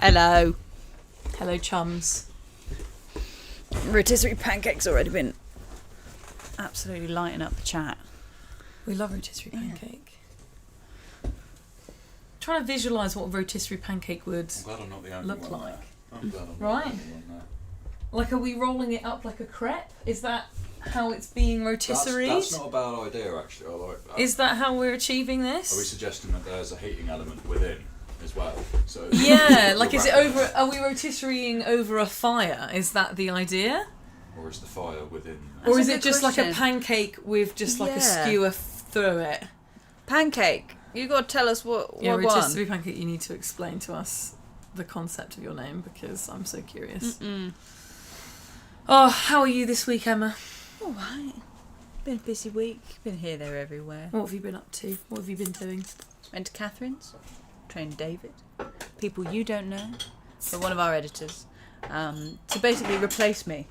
Hello. Hello, chums. Rotisserie pancakes already been absolutely lighting up the chat. We love rotisserie pancake. Trying to visualise what a rotisserie pancake would I'm glad I'm not the only look one like. there. I'm glad I'm Right. not the only one there. Like, are we rolling it up like a crepe? Is that how it's being rotisserie? That's not a bad idea, actually. I like that. Is that how we're achieving Are we this? suggesting that there's a heating element within as well? So Yeah, like, we're is it wrapping over? Are we rotisserieing over a fire? Is that the idea? Or is the fire within? Or That's is a it good just like a question. pancake with just like a Yeah. skewer through it? Pancake. You got to tell us what Yeah, one. rotisserie pancake. You need to explain to us the concept of your name because I'm so curious. Oh, how are you this week, Emma? All right. Been a busy week. Been here, there, everywhere. What have you been up to? What have you been doing? Went to Catherine's. Trained David. People you don't know. For one of our editors. To basically replace me,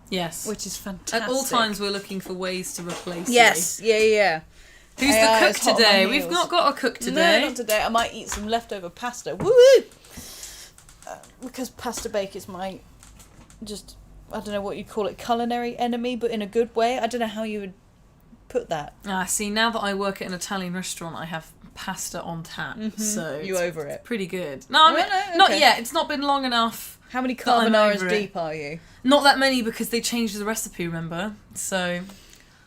Yes. which is fantastic. At all times, we're looking for ways to replace Yes. Yeah. you. Who's AI the is cook hot on today? my We've heels. not got a cook today. No, not today. I might eat some leftover pasta. Woo! Because pasta bake is my, just, I don't know what you'd call it, culinary enemy, but in a good way. I don't know how you would put that. See, now that I work at an Italian restaurant, I have pasta on tap, so You it's over it. pretty good. No, I mean, no, not okay. yet. It's not been long enough. How many But I'm carbonaras over it. deep are you? Not that many because they changed the recipe, remember? So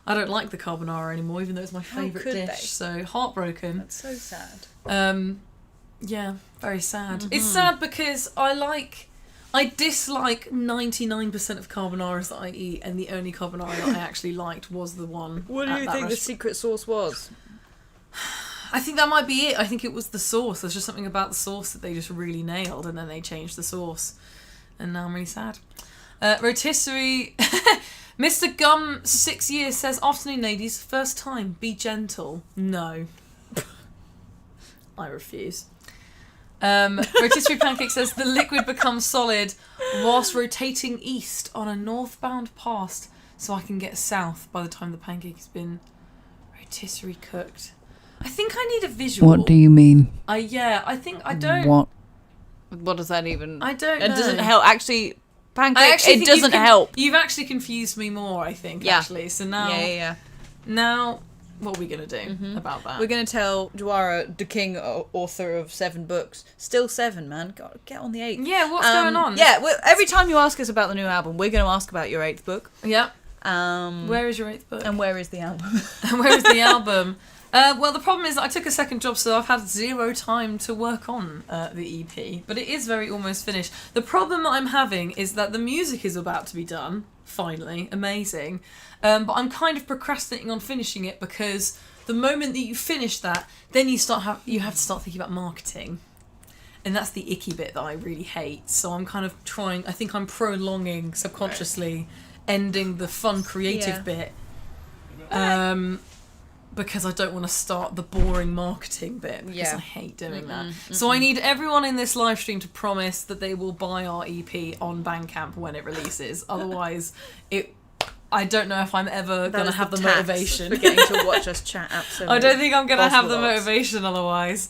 I don't like the carbonara anymore, even though it's my How favourite could dish. they? So heartbroken. That's so sad. Yeah, very sad. It's sad because I dislike 99% of carbonaras that I eat, and the only carbonara that I actually liked was the one. What do at you that think the restaurant. secret sauce was? I think that might be it. I think it was the sauce. There's just something about the sauce that they just really nailed, and then they changed the sauce. And now I'm really sad. Rotisserie. Mr. Gum, 6 years, says, afternoon, ladies. First time. Be gentle. No. I refuse. Rotisserie Pancake says, the liquid becomes solid whilst rotating east on a northbound path so I can get south by the time the pancake has been rotisserie cooked. I think I need a visual. What do you mean? I think I don't. What does that even... I don't know. It doesn't help. Actually, pancake, I actually it think doesn't help. You've actually confused me more, I think, Yeah. actually. So now, Yeah. now, what are we going to do about that? We're going to tell Dwara, the king, author of 7 books. Still 7, man. God, get on the 8th. Yeah, what's going on? Yeah, every time you ask us about the new album, we're going to ask about your 8th book. Yeah. Where Where is your 8th book? and where is the album? And where is the album? Well, the problem is that I took a second job, so I've had 0 time to work on the EP. But it is very almost finished. The problem that I'm having is that the music is about to be done, finally. Amazing. But I'm kind of procrastinating on finishing it because the moment that you finish that, then you have to start thinking about marketing. And that's the icky bit that I really hate. So I'm kind of I think I'm prolonging subconsciously, ending the fun creative bit. Because I don't want to start the boring marketing bit because I hate doing that. So I need everyone in this live stream to promise that they will buy our EP on Bandcamp when it releases. Otherwise, I don't know if I'm ever going to have the motivation. For getting to watch us chat absolutely. I don't think I'm going to have the Gospel arts. motivation otherwise.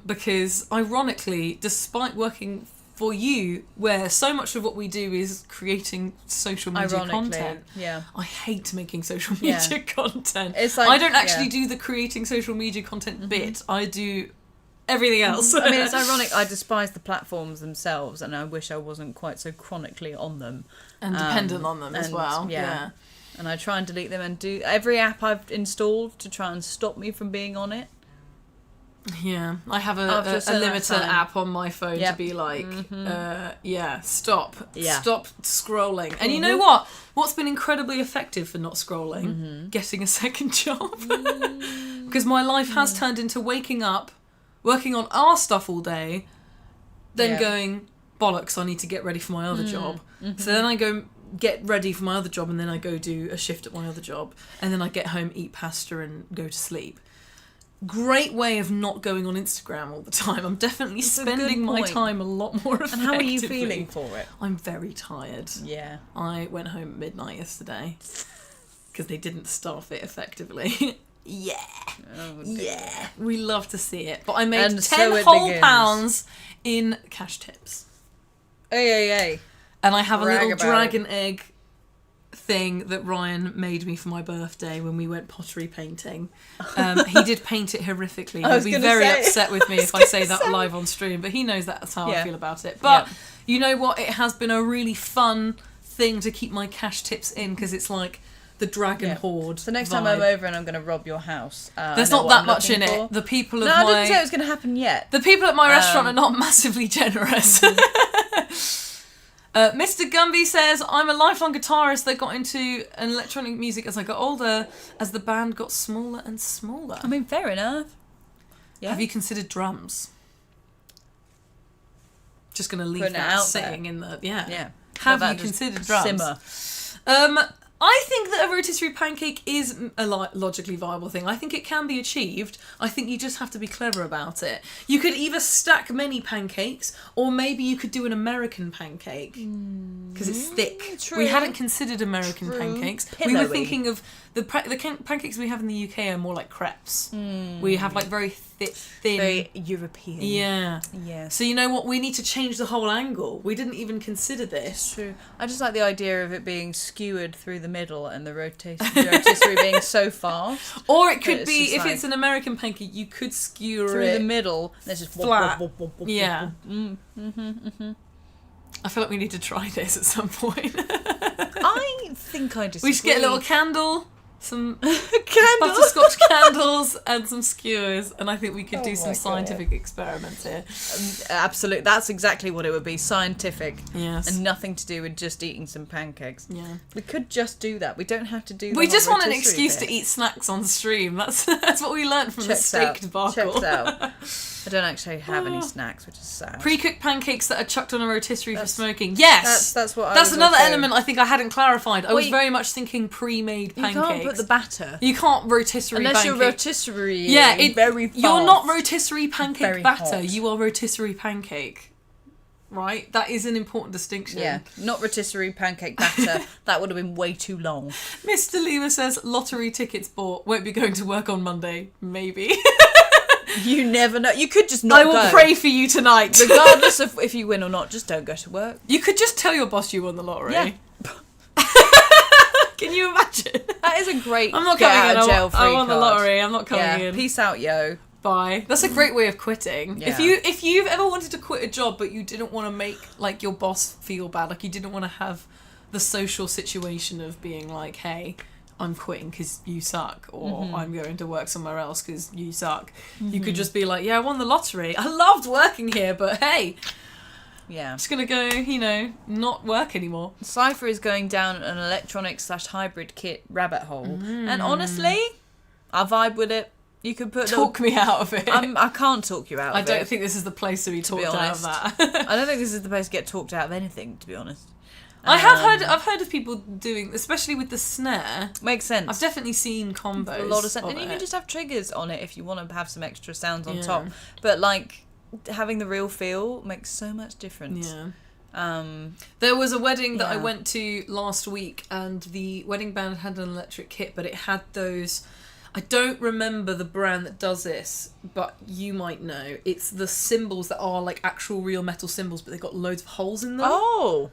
Because ironically, despite working for you, where so much of what we do is creating social media content, yeah. I hate making social media content. It's like, I don't actually do the creating social media content bit. I do everything else. I mean, it's ironic. I despise the platforms themselves, and I wish I wasn't quite so chronically on them. And dependent on them as and, well. yeah. And I try and delete them and do every app I've installed to try and stop me from being on it. Yeah, I have After a a certain limiter time. app on my phone Yep. to be like, stop scrolling. And you Mm-hmm. know what? What's been incredibly effective for not scrolling? Getting a second job. Because my life has turned into waking up, working on our stuff all day, then going, bollocks, I need to get ready for my other job. So then I go get ready for my other job, and then I go do a shift at my other job, and then I get home, eat pasta, and go to sleep. Great way of not going on Instagram all the time. I'm definitely It's a good spending my point. time a lot more effectively. And how are you feeling for it? I'm very tired. Yeah. I went home at midnight yesterday because they didn't staff it effectively. Yeah. Oh, dear. Yeah. We love to see it. But I made And so £10 it whole begins. pounds in cash tips. Hey. And I have a Brag little about dragon egg thing that Ryan made me for my birthday when we went pottery painting. He did paint it horrifically. He'll be very upset with me if I say that live on stream, but he knows that's how I feel about it. But you know what? It has been a really fun thing to keep my cash tips in because it's like the dragon horde. So next vibe. time I'm over and I'm going to rob your house. There's not that much in it. The people of I didn't say it was going to happen yet. The people at my restaurant are not massively generous. Mr. Gumby says, I'm a lifelong guitarist that got into electronic music as I got older, as the band got smaller and smaller. I mean, fair enough. Yeah. Have you considered drums? Just going to leave Putting it that out sitting there. in the... Yeah. Yeah. Have Well, you that considered just drums? Simmer. I think that a rotisserie pancake is a logically viable thing. I think it can be achieved. I think you just have to be clever about it. You could either stack many pancakes, or maybe you could do an American pancake because it's thick. True. We hadn't considered American pancakes. We were Pillowy. thinking of the pancakes we have in the UK are more like crepes. We have like very thick, thin. Very European. Yeah. Yes. So you know what? We need to change the whole angle. We didn't even consider this. True. I just like the idea of it being skewered through the middle and the rotisserie being so fast Or it could It's be, just if like- it's an American pancake, you could skewer through it the middle. There's just flat. Yeah. Yeah. I feel like we need to try this at some point. I think I disagree. We should get a little candle, some candle. butterscotch candles, and some skewers, and I think we could Oh do my some God. scientific experiments here. Absolutely. That's exactly what it would be. Scientific. Yes. And nothing to do with just eating some pancakes. Yeah. We could just do that. We don't have to do. We the just whole want an rotisserie excuse bit. to eat snacks on stream. That's what we learned from the Checks steak out. debacle. Checks out. I don't actually have any snacks, which is sad. Pre-cooked pancakes that are chucked on a rotisserie for smoking. Yes, That's what. that's I was another also- element I think I hadn't clarified. I was you- very much thinking pre-made You pancakes. can't put the batter You can't rotisserie unless pancake. you're rotisserie. Yeah, very fast. you're not rotisserie pancake Very batter. hot. You are rotisserie pancake. Right? That is an important distinction. Yeah, not rotisserie pancake batter. That would have been way too long. Mr. Lima says lottery tickets bought. Won't be going to work on Monday. Maybe. You never know. You could just not I will go. pray for you tonight. Regardless of if you win or not, just don't go to work. You could just tell your boss you won the lottery. Yeah. Can you imagine? That is a great I'm not get coming out in. of jail free I won the card. lottery. I'm not coming Yeah, in. peace out, yo. Bye. That's a great way of quitting. Yeah. If you've ever wanted to quit a job but you didn't want to make like your boss feel bad, like you didn't want to have the social situation of being like, hey, I'm quitting because you suck, or I'm going to work somewhere else because you suck. You could just be like, yeah, I won the lottery. I loved working here, but hey, Yeah. I'm just gonna go, not work anymore. Cypher is going down an electronic/hybrid kit rabbit hole, and honestly, I vibe with it. You could put Talk me out of it. I can't talk you out. I of don't it. think this is the place to be talked be out of honest. that. I don't think this is the place to get talked out of anything. To be honest, I've heard of people doing, especially with the snare. makes sense. I've definitely seen combos. a lot of sense, of and you it. can just have triggers on it if you want to have some extra sounds on Yeah. top. But like having the real feel makes so much difference. Yeah. There was a wedding that I went to last week, and the wedding band had an electric kit, but it had those. I don't remember the brand that does this, but you might know. It's the cymbals that are like actual real metal cymbals, but they've got loads of holes in them. Oh,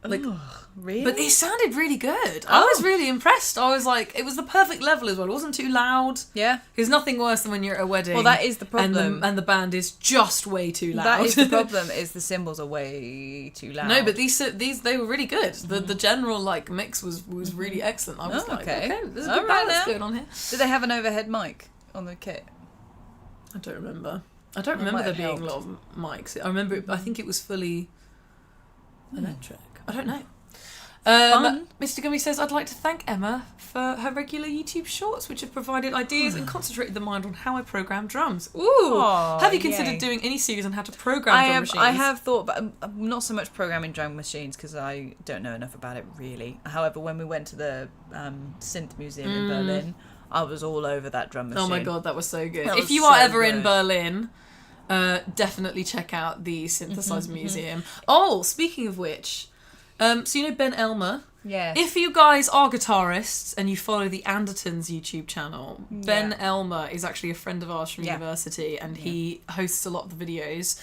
Like, Ugh, really? but it sounded really good. I was really impressed. I was like, it was the perfect level as well. It wasn't too loud. Yeah. There's nothing worse than when you're at a wedding. Well, that is the problem. And the band is just way too loud. That is the problem. Is the cymbals are way too loud. No, but these they were really good. The general like mix was really excellent. I was Oh, like, okay. there's a All good right balance now. going on here. Did they have an overhead mic on the kit? I don't remember. I don't That remember might there have being a lot of mics. I remember. I think it was fully electric. I don't know. Fun. Mr. Gummy says, I'd like to thank Emma for her regular YouTube shorts, which have provided ideas and concentrated the mind on how I program drums. Ooh! Aw, have you considered yay. doing any series on how to program drum machines? I have thought, but I'm not so much programming drum machines because I don't know enough about it really. However, when we went to the synth museum in Berlin, I was all over that drum machine. Oh my god, that was so good. That If was you are so ever in good. Berlin, definitely check out the Synthesize Museum. Oh, speaking of which, so you know Ben Elmer? Yeah. If you guys are guitarists and you follow the Andertons YouTube channel, Ben Elmer is actually a friend of ours from university, and he hosts a lot of the videos.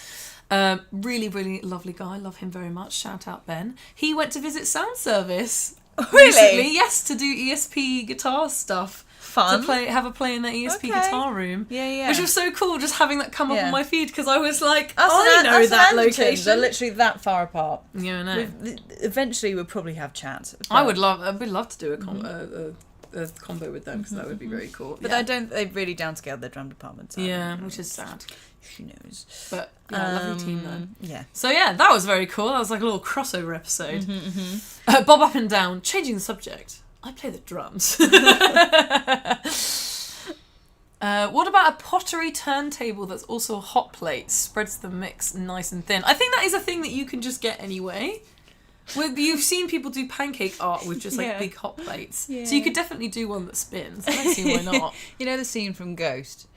Really, really lovely guy. Love him very much. Shout out Ben. He went to visit Sound Service Really? recently. Yes, to do ESP guitar stuff. Fun. To have a play in their ESP Okay. guitar room. Yeah, yeah. Which was so cool, just having that come up Yeah. on my feed, because I was like, Us I and know us that and Anderton, location. they're literally that far apart. Yeah, I know. Eventually, we'll probably have chats. I would love to do a combo with them, because that would be very cool. But yeah. they've really downscaled their drum department. So Yeah, which is sad. Who knows? But yeah, lovely team though. Yeah. So yeah, that was very cool. That was like a little crossover episode. Bob Up and Down, changing the subject. I play the drums. What about a pottery turntable that's also a hot plate? Spreads the mix nice and thin. I think that is a thing that you can just get anyway. You've seen people do pancake art with just like Yeah. big hot plates. Yeah. So you could definitely do one that spins. I don't see why not. You know the scene from Ghost?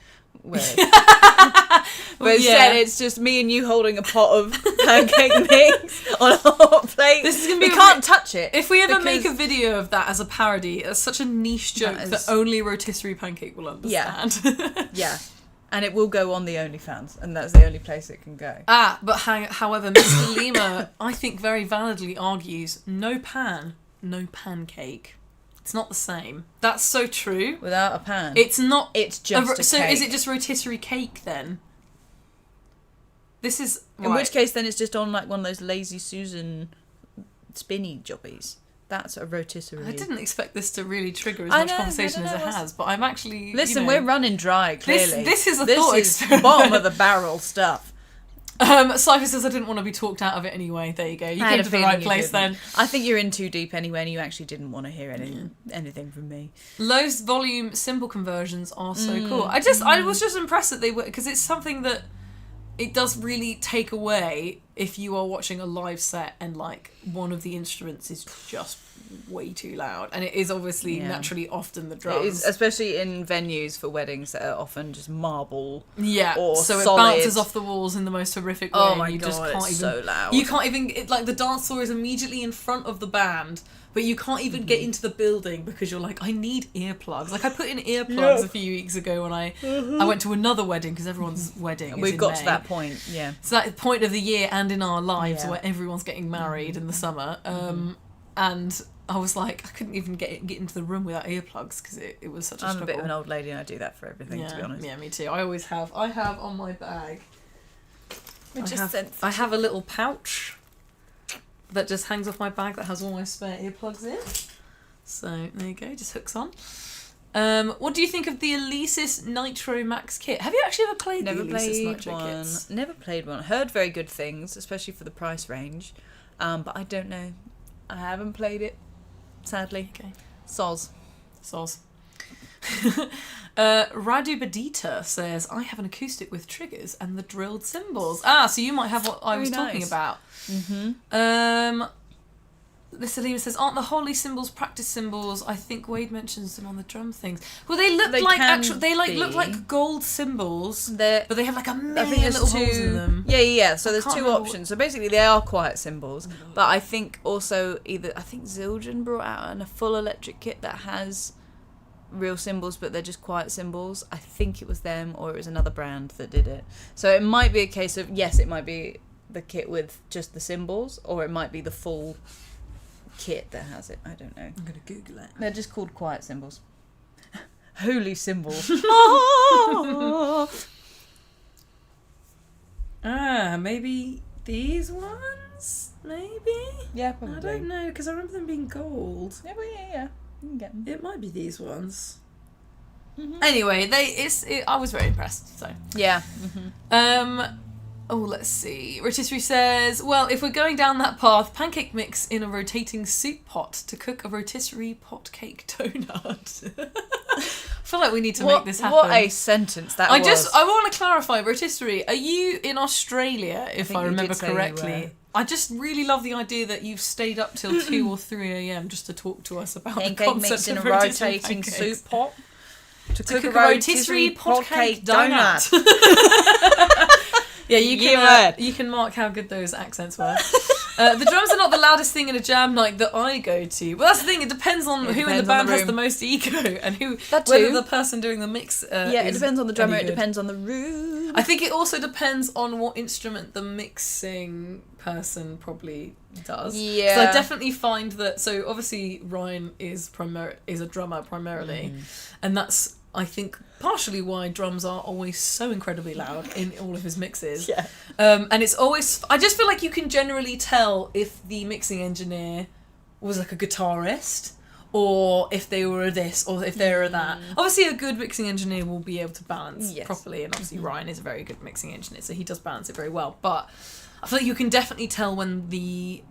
Where Well, instead it's just me and you holding a pot of pancake mix on a hot plate. This is gonna be we a can't touch it. If we ever make a because- video of that as a parody, it's such a niche joke That that, is- only Rotisserie Pancake will understand. Yeah. And it will go on the OnlyFans, and that's the only place it can go. But however, Mr. Lima, I think very validly argues, no pan, no pancake. It's not the same. That's so true. Without a pan. It's not. It's just a so cake. is it just rotisserie cake then? This is In which case, then it's just on like one of those Lazy Susan spinny jobbies. That's a rotisserie. I didn't expect this to really trigger as I much know, conversation I as don't it know, has, but I'm actually. Listen, you know, we're running dry, clearly. This is a This thought is experiment. bottom of the barrel stuff. Cypher says I didn't want to be talked out of it anyway. There you go. You I had came a to the feeling right you place didn't. then. I think you're in too deep anyway, and you actually didn't want to hear anything from me. Low volume cymbal conversions are so cool. I was just impressed that they were, because it's something that it does really take away if you are watching a live set and like one of the instruments is just way too loud, and it is obviously Yeah. naturally often the It drums. is, especially in venues for weddings that are often just marble. Yeah, or so it solid. bounces off the walls in the most horrific way. Oh my and you god, just can't it's even, so loud. You can't even like the dance floor is immediately in front of the band, but you can't even get into the building because you're like, I need earplugs. Like I put in earplugs a few weeks ago when I went to another wedding, because everyone's wedding. Is We've in got May. to that point, yeah. So that point of the year and in our lives Yeah. where everyone's getting married in the summer, and I was like, I couldn't even get into the room without earplugs because it was such a I'm struggle. a bit of an old lady and I do that for everything, to be honest. Yeah, me too. I always have. I have on my bag. Which is I have a little pouch that just hangs off my bag that has all my spare earplugs in. So there you go, just hooks on. What do you think of the Alesis Nitro Max kit? Have you actually ever played Never the Alesis played Nitro one. kits? Never played one. Heard very good things, especially for the price range. But I don't know. I haven't played it, sadly. Okay. Soz. Soz. Radu Badita says, I have an acoustic with triggers and the drilled cymbals. So you might have what I Very was talking nice. about. Mm-hmm. This Alima says, aren't the holy cymbals practice cymbals? I think Wade mentions them on the drum things. Well, they look They like can actual. They like look be. like gold cymbals, They're, but they have like a I think million there's little two. holes in them. Yeah. So there's can't two remember options. So basically, they are quiet cymbals. But I think also I think Zildjian brought out a full electric kit that has real cymbals, but they're just quiet cymbals. I think it was them, or it was another brand that did it. So it might be a case of, yes, it might be the kit with just the cymbals, or it might be the full kit that has it. I don't know. I'm gonna Google it. They're just called quiet cymbals. Holy cymbals. Maybe these ones. Maybe. Yeah, I probably. don't know because I remember them being gold. Yeah, well, yeah. You can get them. It might be these ones. Mhm. Anyway, I was very impressed. So. Yeah. Let's see. Rotisserie says, well, if we're going down that path, pancake mix in a rotating soup pot to cook a rotisserie pot cake donut. I feel like we need to make this happen. What a sentence that was. I want to clarify, rotisserie, are you in Australia, if think I you remember did say you correctly? were. I just really love the idea that you've stayed up till 2 or 3 a.m. just to talk to us about the Pancake concept mix in a of rotisserie rotating pancakes. soup pot. To To cook a rotisserie pot cake donut. Yeah, You heard. you can mark how good those accents were. The drums are not the loudest thing in a jam night that I go to. Well, that's the thing. It depends on who in the depends on band the has room. the most ego and That whether too. the person doing the mix. Yeah, it is depends on the drummer. any It good. depends on the room. I think it also depends on what instrument the mixing person probably does. Yeah. So I definitely find that. So obviously Ryan is a drummer primarily, and that's I think partially why drums are always so incredibly loud in all of his mixes. Yeah. And it's always. I just feel like you can generally tell if the mixing engineer was like a guitarist. Or if they were a this, or if they were a that. Obviously, a good mixing engineer will be able to balance Yes. properly, and obviously Ryan is a very good mixing engineer, so he does balance it very well. But I feel like you can definitely tell when the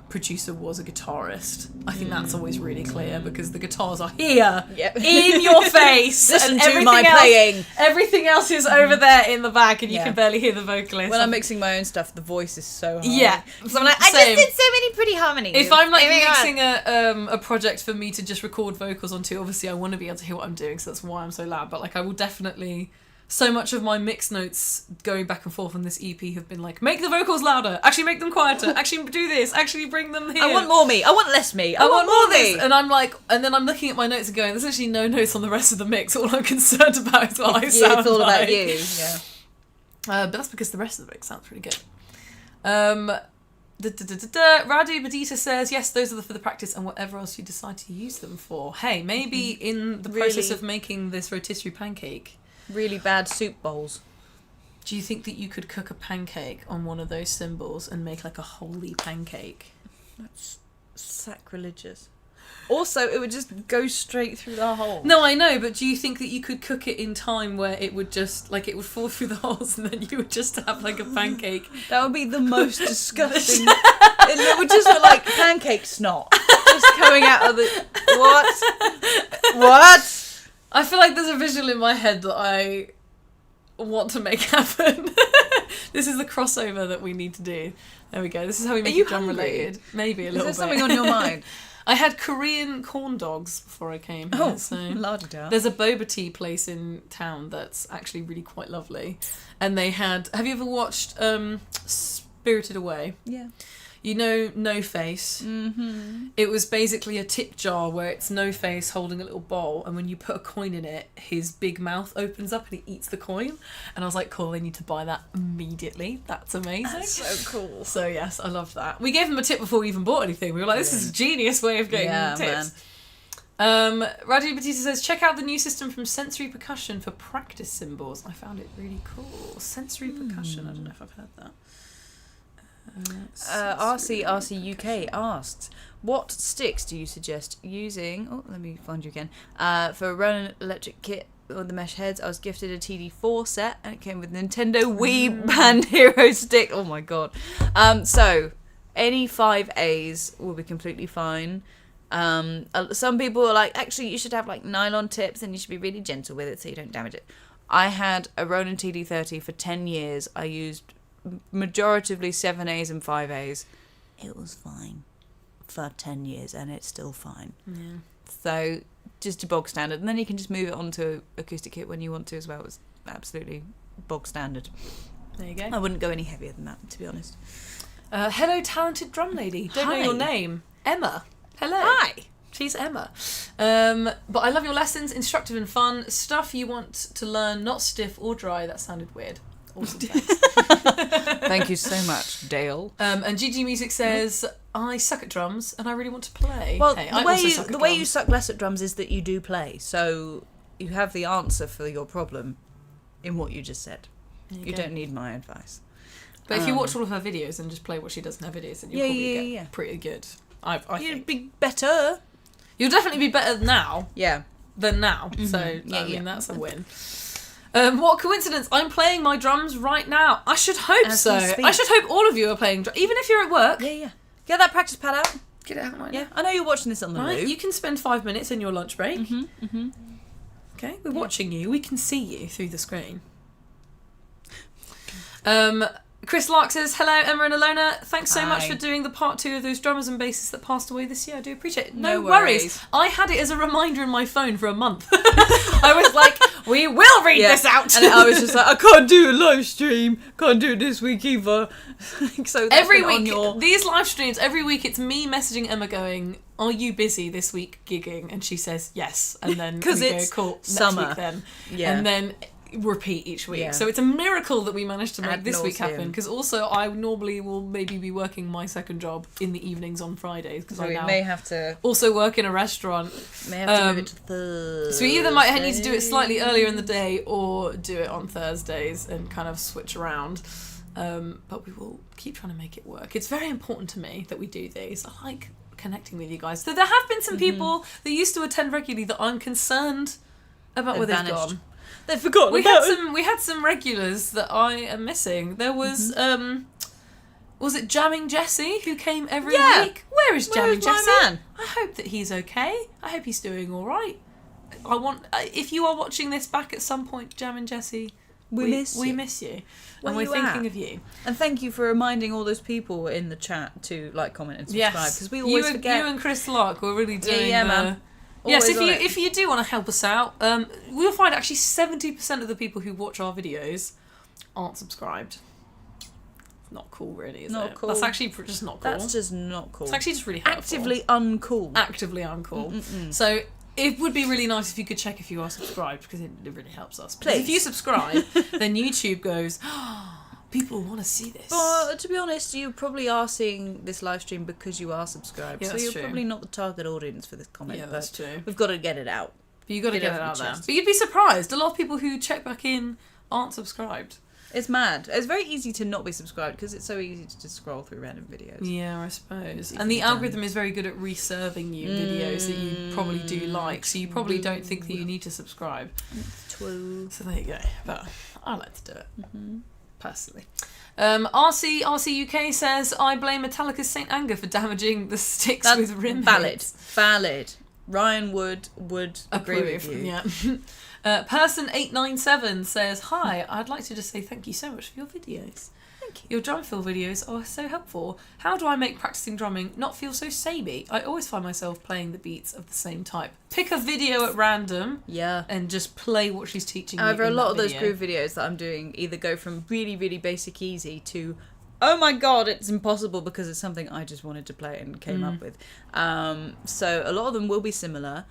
producer was a guitarist. I think that's always really clear because the guitars are here, Yep. in your face, Listen and to everything my else, playing. Everything else is over there in the back, and you Yeah. can barely hear the vocalist. When I'm mixing my own stuff, the voice is so high. Yeah. So I'm like, I Same. just did so many pretty harmonies. If I'm like Every mixing a project for me to just record vocals onto, obviously I want to be able to hear what I'm doing, so that's why I'm so loud. But like I will definitely, so much of my mix notes going back and forth on this EP have been like, make the vocals louder, actually make them quieter, actually do this, actually bring them here. I want more me. I want less me. I want more this. me. And I'm like, and then I'm looking at my notes and going, there's actually no notes on the rest of the mix. All I'm concerned about is what I sound Yeah, it's all like. about you. Yeah. But that's because the rest of the mix sounds pretty good. Radu Badita says, yes, those are for the practice and whatever else you decide to use them for. Hey, maybe in the process Really? of making this rotisserie pancake, Really bad soup bowls. do you think that you could cook a pancake on one of those cymbals and make like a holy pancake? That's sacrilegious. Also, it would just go straight through the hole. No, I know, but do you think that you could cook it in time where it would just, like, it would fall through the holes and then you would just have like a pancake? That would be the most disgusting. It would just look like pancake snot. Just coming out of the... What? I feel like there's a visual in my head that I want to make happen. This is the crossover that we need to do. There we go. This is how we make you it drum hungry? related. Maybe a Is little there bit. something on your mind? I had Korean corn dogs before I came here. Oh, So la-da-da. there's a boba tea place in town that's actually really quite lovely. And they had... Have you ever watched Spirited Away? Yeah. You know No Face? Mm-hmm. It was basically a tip jar where it's No Face holding a little bowl, and when you put a coin in it, his big mouth opens up and he eats the coin. And I was like, cool, I need to buy that immediately. That's amazing. That's so cool. So yes, I loved that. We gave him a tip before we even bought anything. We were like, this is a genius way of getting tips. Radu Batista says, check out the new system from Sensory Percussion for practice cymbals. I found it really cool. Sensory Percussion, I don't know if I've heard that. RC UK asks, what sticks do you suggest using? Oh, let me find you again. For a Ronin electric kit with the mesh heads, I was gifted a TD4 set, and it came with Nintendo Wii Band Hero stick. Oh my god. So any 5As will be completely fine. Some people are like, actually, you should have like nylon tips, and you should be really gentle with it so you don't damage it. I had a Ronin TD30 for 10 years. I used majoritively 7As and 5As. It was fine for 10 years and it's still fine. Yeah. So just a bog standard, and then you can just move it onto acoustic kit when you want to as well. It's absolutely bog standard. There you go. I wouldn't go any heavier than that, to be honest. Hello, talented drum lady. Don't know Hi. your name. Emma. Hello. Hi. She's Emma. But I love your lessons, instructive and fun. Stuff you want to learn, not stiff or dry. That sounded weird. Awesome, thanks. Thank you so much, Dale. And GG Music says, I suck at drums and I really want to play. Well, Hey, the I way also you suck at the way you drums. suck less at drums is that you do play. So you have the answer for your problem in what you just said. There You go. don't need my advice. But if you watch all of her videos and just play what she does in her videos, then you'll Yeah, probably yeah, get yeah. pretty good. I You'd think. be better. You'll definitely be better now Yeah. than now. So, Yeah, I mean, yeah. that's a win. What coincidence! I'm playing my drums right now. I should hope As so. we speak. I should hope all of you are playing drums, even if you're at work. Yeah, yeah. Get that practice pad out. Get it out right Yeah, now. I know you're watching this on the Right, loo. you can spend 5 minutes in your lunch break. Okay, we're watching you. We can see you through the screen. Chris Lark says, hello, Emma and Alona. Thanks so much Hi. for doing the part 2 of those drummers and bassists that passed away this year. I do appreciate it. No No worries. worries. I had it as a reminder in my phone for a month. I was like, We will read Yeah. this out. And I was just like, I can't do a live stream. Can't do it this week either. So that's every been on week, your... these live streams, every week it's me messaging Emma going, are you busy this week gigging? And she says yes. And then 'Cause we it's go, cool, next summer. week then. Yeah. And then repeat each week. Yeah. So it's a miracle that we managed to make Ad this week nauseam. happen. Because also I normally will maybe be working my second job in the evenings on Fridays. Because So I we now may have to also work in a restaurant. move it to Thursday. So we either might need to do it slightly earlier in the day or do it on Thursdays and kind of switch around. But we will keep trying to make it work. It's very important to me that we do these. I like connecting with you guys. So there have been some people that used to attend regularly that I'm concerned about where they've vanished. gone. They've forgotten We about had some regulars that I am missing. There was it Jamming Jesse who came every Yeah. week? Where is Jamming Where's my Jesse? man? I hope that he's okay. I hope he's doing all right. I want if you are watching this back at some point, Jamming Jesse, we miss you, Where and we're you thinking at? of you. And thank you for reminding all those people in the chat to like, comment, and subscribe Yes, because we always forget. You and Chris Lark were really doing yeah, the... man. Yes, Always on it. if you do want to help us out, we'll find actually 70% of the people who watch our videos aren't subscribed. Not cool, really, is Not it? cool. That's actually just not cool. That's just not cool. It's actually just really helpful. actively uncool. Actively uncool. So it would be really nice if you could check if you are subscribed because it really helps us. Because if Please. you subscribe, then YouTube goes, people want to see this. But to be honest, you probably are seeing this live stream because you are subscribed. Yeah, so that's you're true. probably not the target audience for this comment. Yeah, but that's true. We've got to get it out. But you got to Get get it it off out the there. chest. But you'd be surprised. A lot of people who check back in aren't subscribed. It's mad. It's very easy to not be subscribed because it's so easy to just scroll through random videos. Yeah, I suppose. Easy And the done. algorithm is very good at reserving you videos that you probably do like, so you probably don't think that you need to subscribe. True. So there you go. But I like to do it, Mm-hmm. personally. RC UK says, I blame Metallica's Saint Anger for damaging the sticks That's with rim valid. hits. Valid. Ryan would agree with Approve, you. yeah. Person897 says, hi, I'd like to just say thank you so much for your videos. Thank you. Your drum fill videos are so helpful. How do I make practicing drumming not feel so samey? I always find myself playing the beats of the same type. Pick a video at random Yeah. and just play what she's teaching However, you a in lot that of those video. groove videos that I'm doing either go from really, really basic easy to, oh my god, it's impossible because it's something I just wanted to play and came up with. So a lot of them will be similar.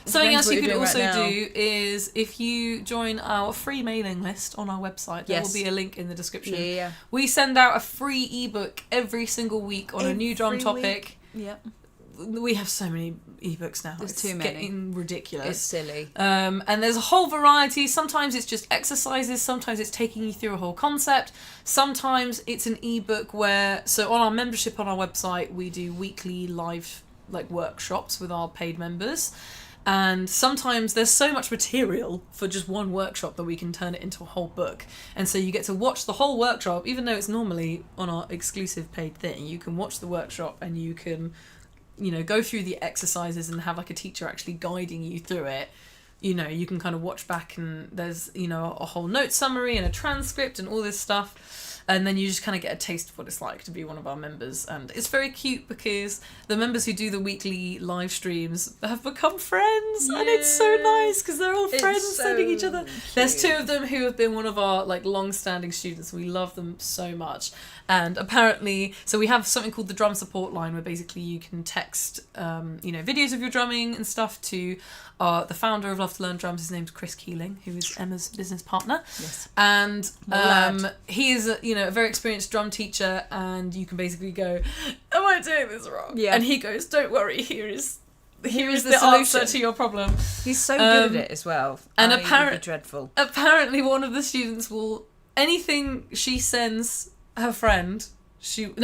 Something depends else you what could you're also doing right now. do is if you join our free mailing list on our website, there Yes. will be a link in the description. Yeah. We send out a free ebook every single week on a new drum Every topic. Yeah. We have so many ebooks now. There's it's too many. getting ridiculous. It's silly. And there's a whole variety. Sometimes it's just exercises. Sometimes it's taking you through a whole concept. Sometimes it's an ebook where, so on our membership on our website, we do weekly live workshops with our paid members. And sometimes there's so much material for just one workshop that we can turn it into a whole book. And so you get to watch the whole workshop, even though it's normally on our exclusive paid thing. You can watch the workshop and you can, go through the exercises and have a teacher actually guiding you through it. You can kind of watch back and there's, a whole note summary and a transcript and all this stuff. And then you just kind of get a taste of what it's like to be one of our members. And it's very cute because the members who do the weekly live streams have become friends. And it's so nice because they're all It's friends so sending each other. There's cute. two of them who have been one of our long-standing students. We love them so much. And apparently, so we have something called the drum support line where basically you can text, videos of your drumming and stuff to the founder of Love to Learn Drums. His name's Chris Keeling, who is Emma's business partner. Yes. And lad. he is a very experienced drum teacher, and you can basically go, am I doing this wrong? Yeah. And he goes, don't worry, here is the the answer solution. to your problem. He's so good at it as well. and It would be dreadful. Apparently one of the students will, anything she sends her friend,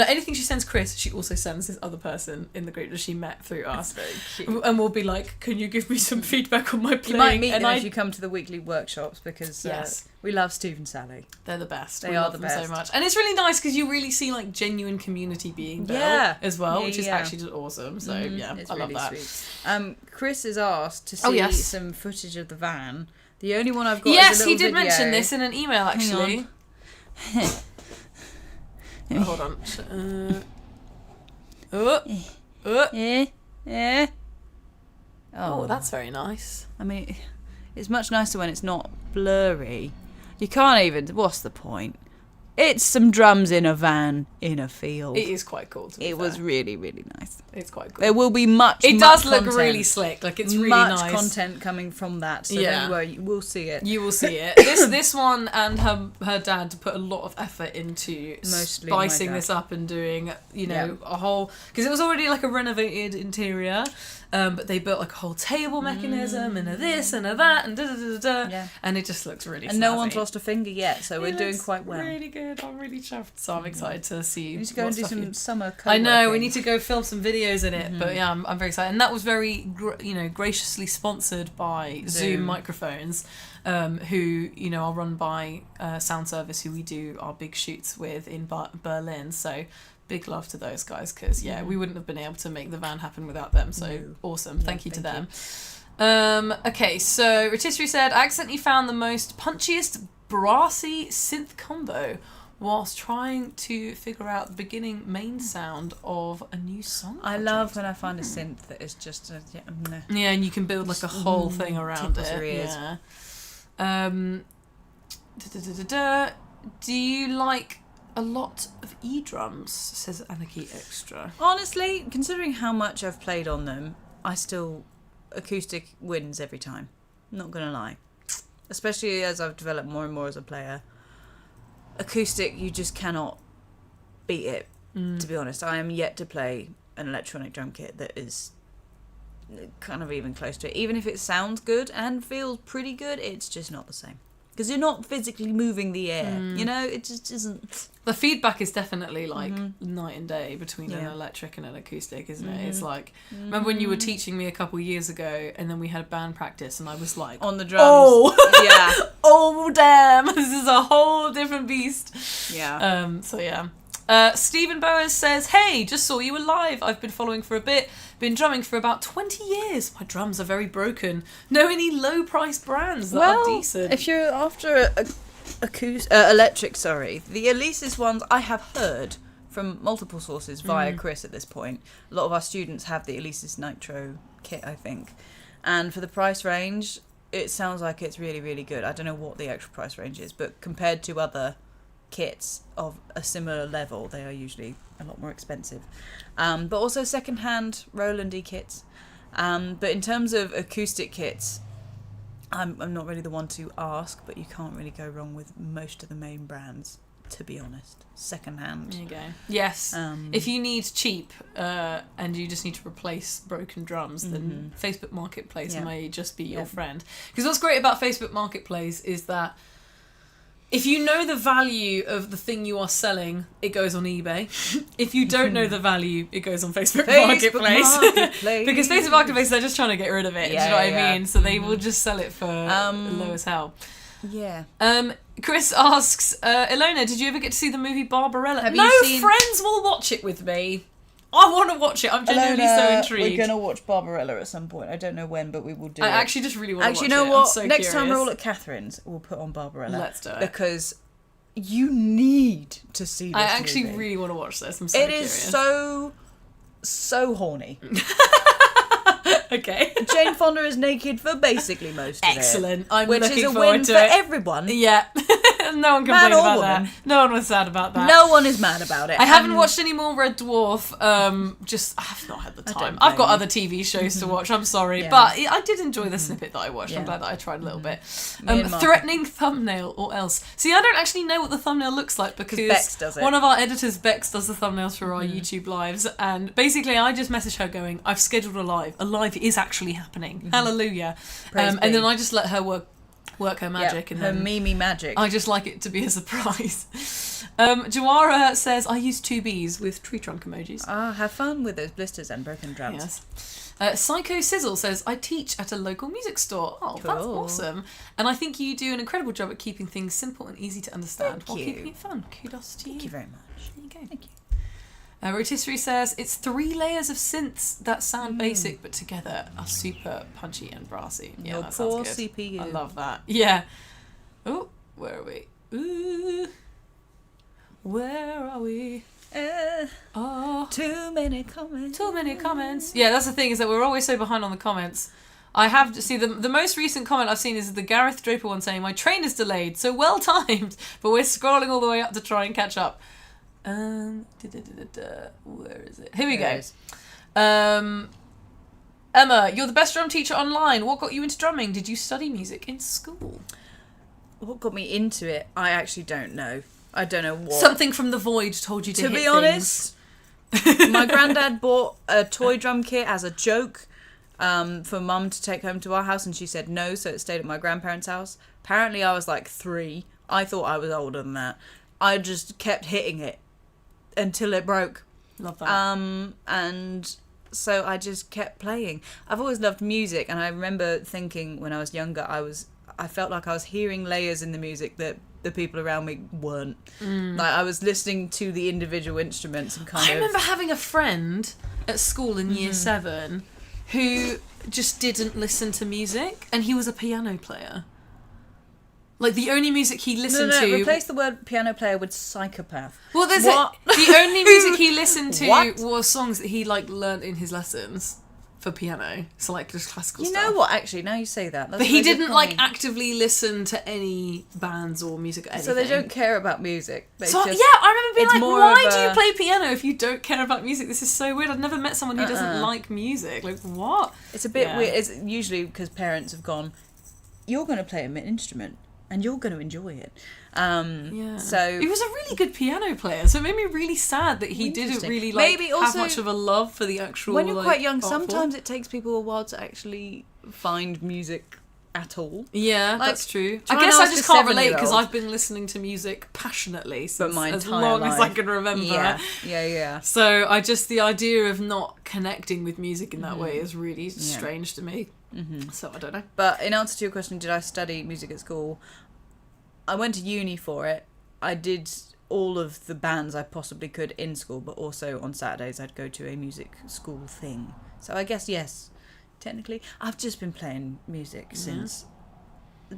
anything she sends Chris, she also sends this other person in the group that she met through us. Very cute. And we'll be like, can you give me some feedback on my playing? You might meet and them if you come to the weekly workshops because Yes. we love Steve and Sally. They're the best. They We are love the them best. so much. And it's really nice because you really see genuine community being built Yeah. as well, Yeah, which is yeah. actually just awesome. So yeah, It's I love really that. sweet. Chris is asked to see Oh, yes. some footage of the van. The only one I've got Yes, is a he little did video. mention this in an email actually. on. Oh, hold on. Yeah. Oh, that's very nice. I mean, It's much nicer when it's not blurry. You can't even... What's the point? It's some drums in a van in a field. It is quite cool. To be It fair. was really, really nice. It's quite cool. There will be much. It much does look content. really slick. Like it's really much nice. content coming from that. So Yeah. don't worry, you will see it. You will see it. This one and her dad put a lot of effort into Mostly my spicing dad. this up and doing Yeah. a whole, because it was already like a renovated interior, but they built like a whole table mechanism and a this and a that and da da da da, Yeah. and it just looks really. And no snazzy. one's lost a finger yet, so we're It doing looks quite well. Really good. I'm really chuffed. So I'm excited to see. We need to go what and do stuff some you- summer. I know we co-working. need to go film some videos in it, but yeah, I'm very excited, and that was very graciously sponsored by Zoom microphones, who are run by Sound Service, who we do our big shoots with in Berlin. So big love to those guys, because we wouldn't have been able to make the van happen without them. So No. awesome, Yeah, thank you to thank them. Okay, so Rotisserie said, I accidentally found the most punchiest brassy synth combo whilst trying to figure out the beginning main sound of a new song. I love when I find a synth that is just a Yeah, and you can build like a whole thing around tickles it. your ears. Yeah. Do you like a lot of E-drums? Says Anarchy Extra. Honestly, considering how much I've played on them, I still acoustic wins every time. Not gonna lie, especially as I've developed more and more as a player. Acoustic, you just cannot beat it. To be honest, I am yet to play an electronic drum kit that is kind of even close to it. Even if it sounds good and feels pretty good, it's just not the same. Because you're not physically moving the air, you know? It just isn't... The feedback is definitely like night and day between an Yeah. electric and an acoustic, isn't it? It's like, remember when you were teaching me a couple of years ago, and then we had band practice, and I was like, On the drums. oh, Yeah. oh damn, this is a whole different beast. Yeah. So yeah. Stephen Bowers says, hey, just saw you were live. I've been following for a bit. Been drumming for about 20 years. My drums are very broken. Know any low-priced brands that are decent? if you're after electric, the Alesis ones I have heard from multiple sources via Chris at this point. A lot of our students have the Alesis Nitro kit, I think. And for the price range, it sounds like it's really, really good. I don't know what the actual price range is, but compared to other kits of a similar level, they are usually a lot more expensive. But also second-hand Roland kits. But in terms of acoustic kits, I'm not really the one to ask, but you can't really go wrong with most of the main brands, to be honest. Second-hand. There you go. Yes. Um, If you need cheap and you just need to replace broken drums, then Facebook Marketplace Yeah. may just be your Yeah. friend. Because what's great about Facebook Marketplace is that if you know the value of the thing you are selling, it goes on eBay. If you don't know the value, it goes on Facebook Marketplace. Marketplace. Because Facebook Marketplace, they're just trying to get rid of it. do you know Yeah, what I yeah. mean? So they will just sell it for low as hell. Yeah. Chris asks, Ilona, did you ever get to see the movie Barbarella? Have No you seen- friends will watch it with me. I want to watch it. I'm genuinely so intrigued. We're going to watch Barbarella at some point. I don't know when, but we will do I it. actually just really want to watch Actually, it. you know I'm what? so Next time we're all curious. at Catherine's, we'll put on Barbarella. Let's do it. Because you need to see this I actually movie. really want to watch this. I'm so It curious. is so horny. Okay. Jane Fonda is naked for basically most of it. Excellent. I'm Which looking is a forward win to for it. everyone. Yeah. No one Man complained or about woman. that. No one was sad about that. No one is mad about it. I haven't And watched any more Red Dwarf. Just I've not had the don't time. blame I've got you. other TV shows to watch. I'm sorry, Yeah. but I did enjoy the snippet that I watched. I'm Yeah. glad that I tried a little bit. Me and Mark. Threatening thumbnail or else. See, I don't actually know what the thumbnail looks like because Bex does it. one of our editors, Bex, does the thumbnails for our YouTube lives, and basically I just message her going, "I've scheduled a live. A live is actually happening. Hallelujah!" Praise And be. then I just let her work her magic, and her then Mimi magic. I just like it to be a surprise. Jawara says, I use 2Bs with tree trunk emojis. Have fun with those blisters and broken drums. Yes. Psycho Sizzle says, I teach at a local music store. Oh, that's Cool. awesome. And I think you do an incredible job at keeping things simple and easy to understand Thank while you. keeping it fun. Kudos to you. Thank you very much. There you go. Thank you. Rotisserie says, it's 3 layers of synths that sound basic but together are super punchy and brassy. Yeah, Your that sounds poor good. CPU. I love that. Yeah. Oh, where are we? Ooh. Where are we? Oh, Too many comments. too many comments. Yeah, that's the thing, is that we're always so behind on the comments. I have to see the most recent comment I've seen is the Gareth Draper one saying, "My train is delayed, so well timed, but we're scrolling all the way up to try and catch up." Where is it? Here we There go. it is. Emma, you're the best drum teacher online. What got you into drumming? Did you study music in school? What got me into it? I actually don't know. I don't know what. Something from the void told you to To hit be things. honest, my granddad bought a toy drum kit as a joke for mum to take home to our house, and she said no, so it stayed at my grandparents' house. Apparently, I was like 3. I thought I was older than that. I just kept hitting it until it broke. Love that. And so I just kept playing. I've always loved music, and I remember thinking when I was younger, I felt like I was hearing layers in the music that the people around me weren't. Like I was listening to the individual instruments and kind I of. remember having a friend at school in year 7 who just didn't listen to music, and he was a piano player. Like the only music he listened No, to. replace the word piano player with psychopath. Well, there's What? the only music he listened to What? was songs that he like learnt in his lessons for piano. So like just classical You stuff. know what? Actually, now you say that, that's But a he very good didn't like point. actively listen to any bands or music or anything. So they don't care about music. They So just, yeah, I remember being it's like, more why of do you a- play piano if you don't care about music? This is so weird. I've never met someone who doesn't like music. Like what? It's a bit Yeah. weird. It's usually because parents have gone, you're going to play an instrument and you're going to enjoy it. Yeah. So he was a really good piano player, so it made me really sad that he didn't Interesting. really like Maybe have also- much of a love for the actual. when you're like, quite young, art form. sometimes it takes people a while to actually find music at all. Yeah, Like, that's true. try I and guess I ask just a can't relate because 7-year-old. I've been listening to music passionately since my as entire long as I life. can remember. Yeah. So the idea of not connecting with music in that way is really strange to me. So I don't know. But in answer to your question, did I study music at school? I went to uni for it. I did all of the bands I possibly could in school, but also on Saturdays I'd go to a music school thing. So I guess, yes, technically. I've just been playing music since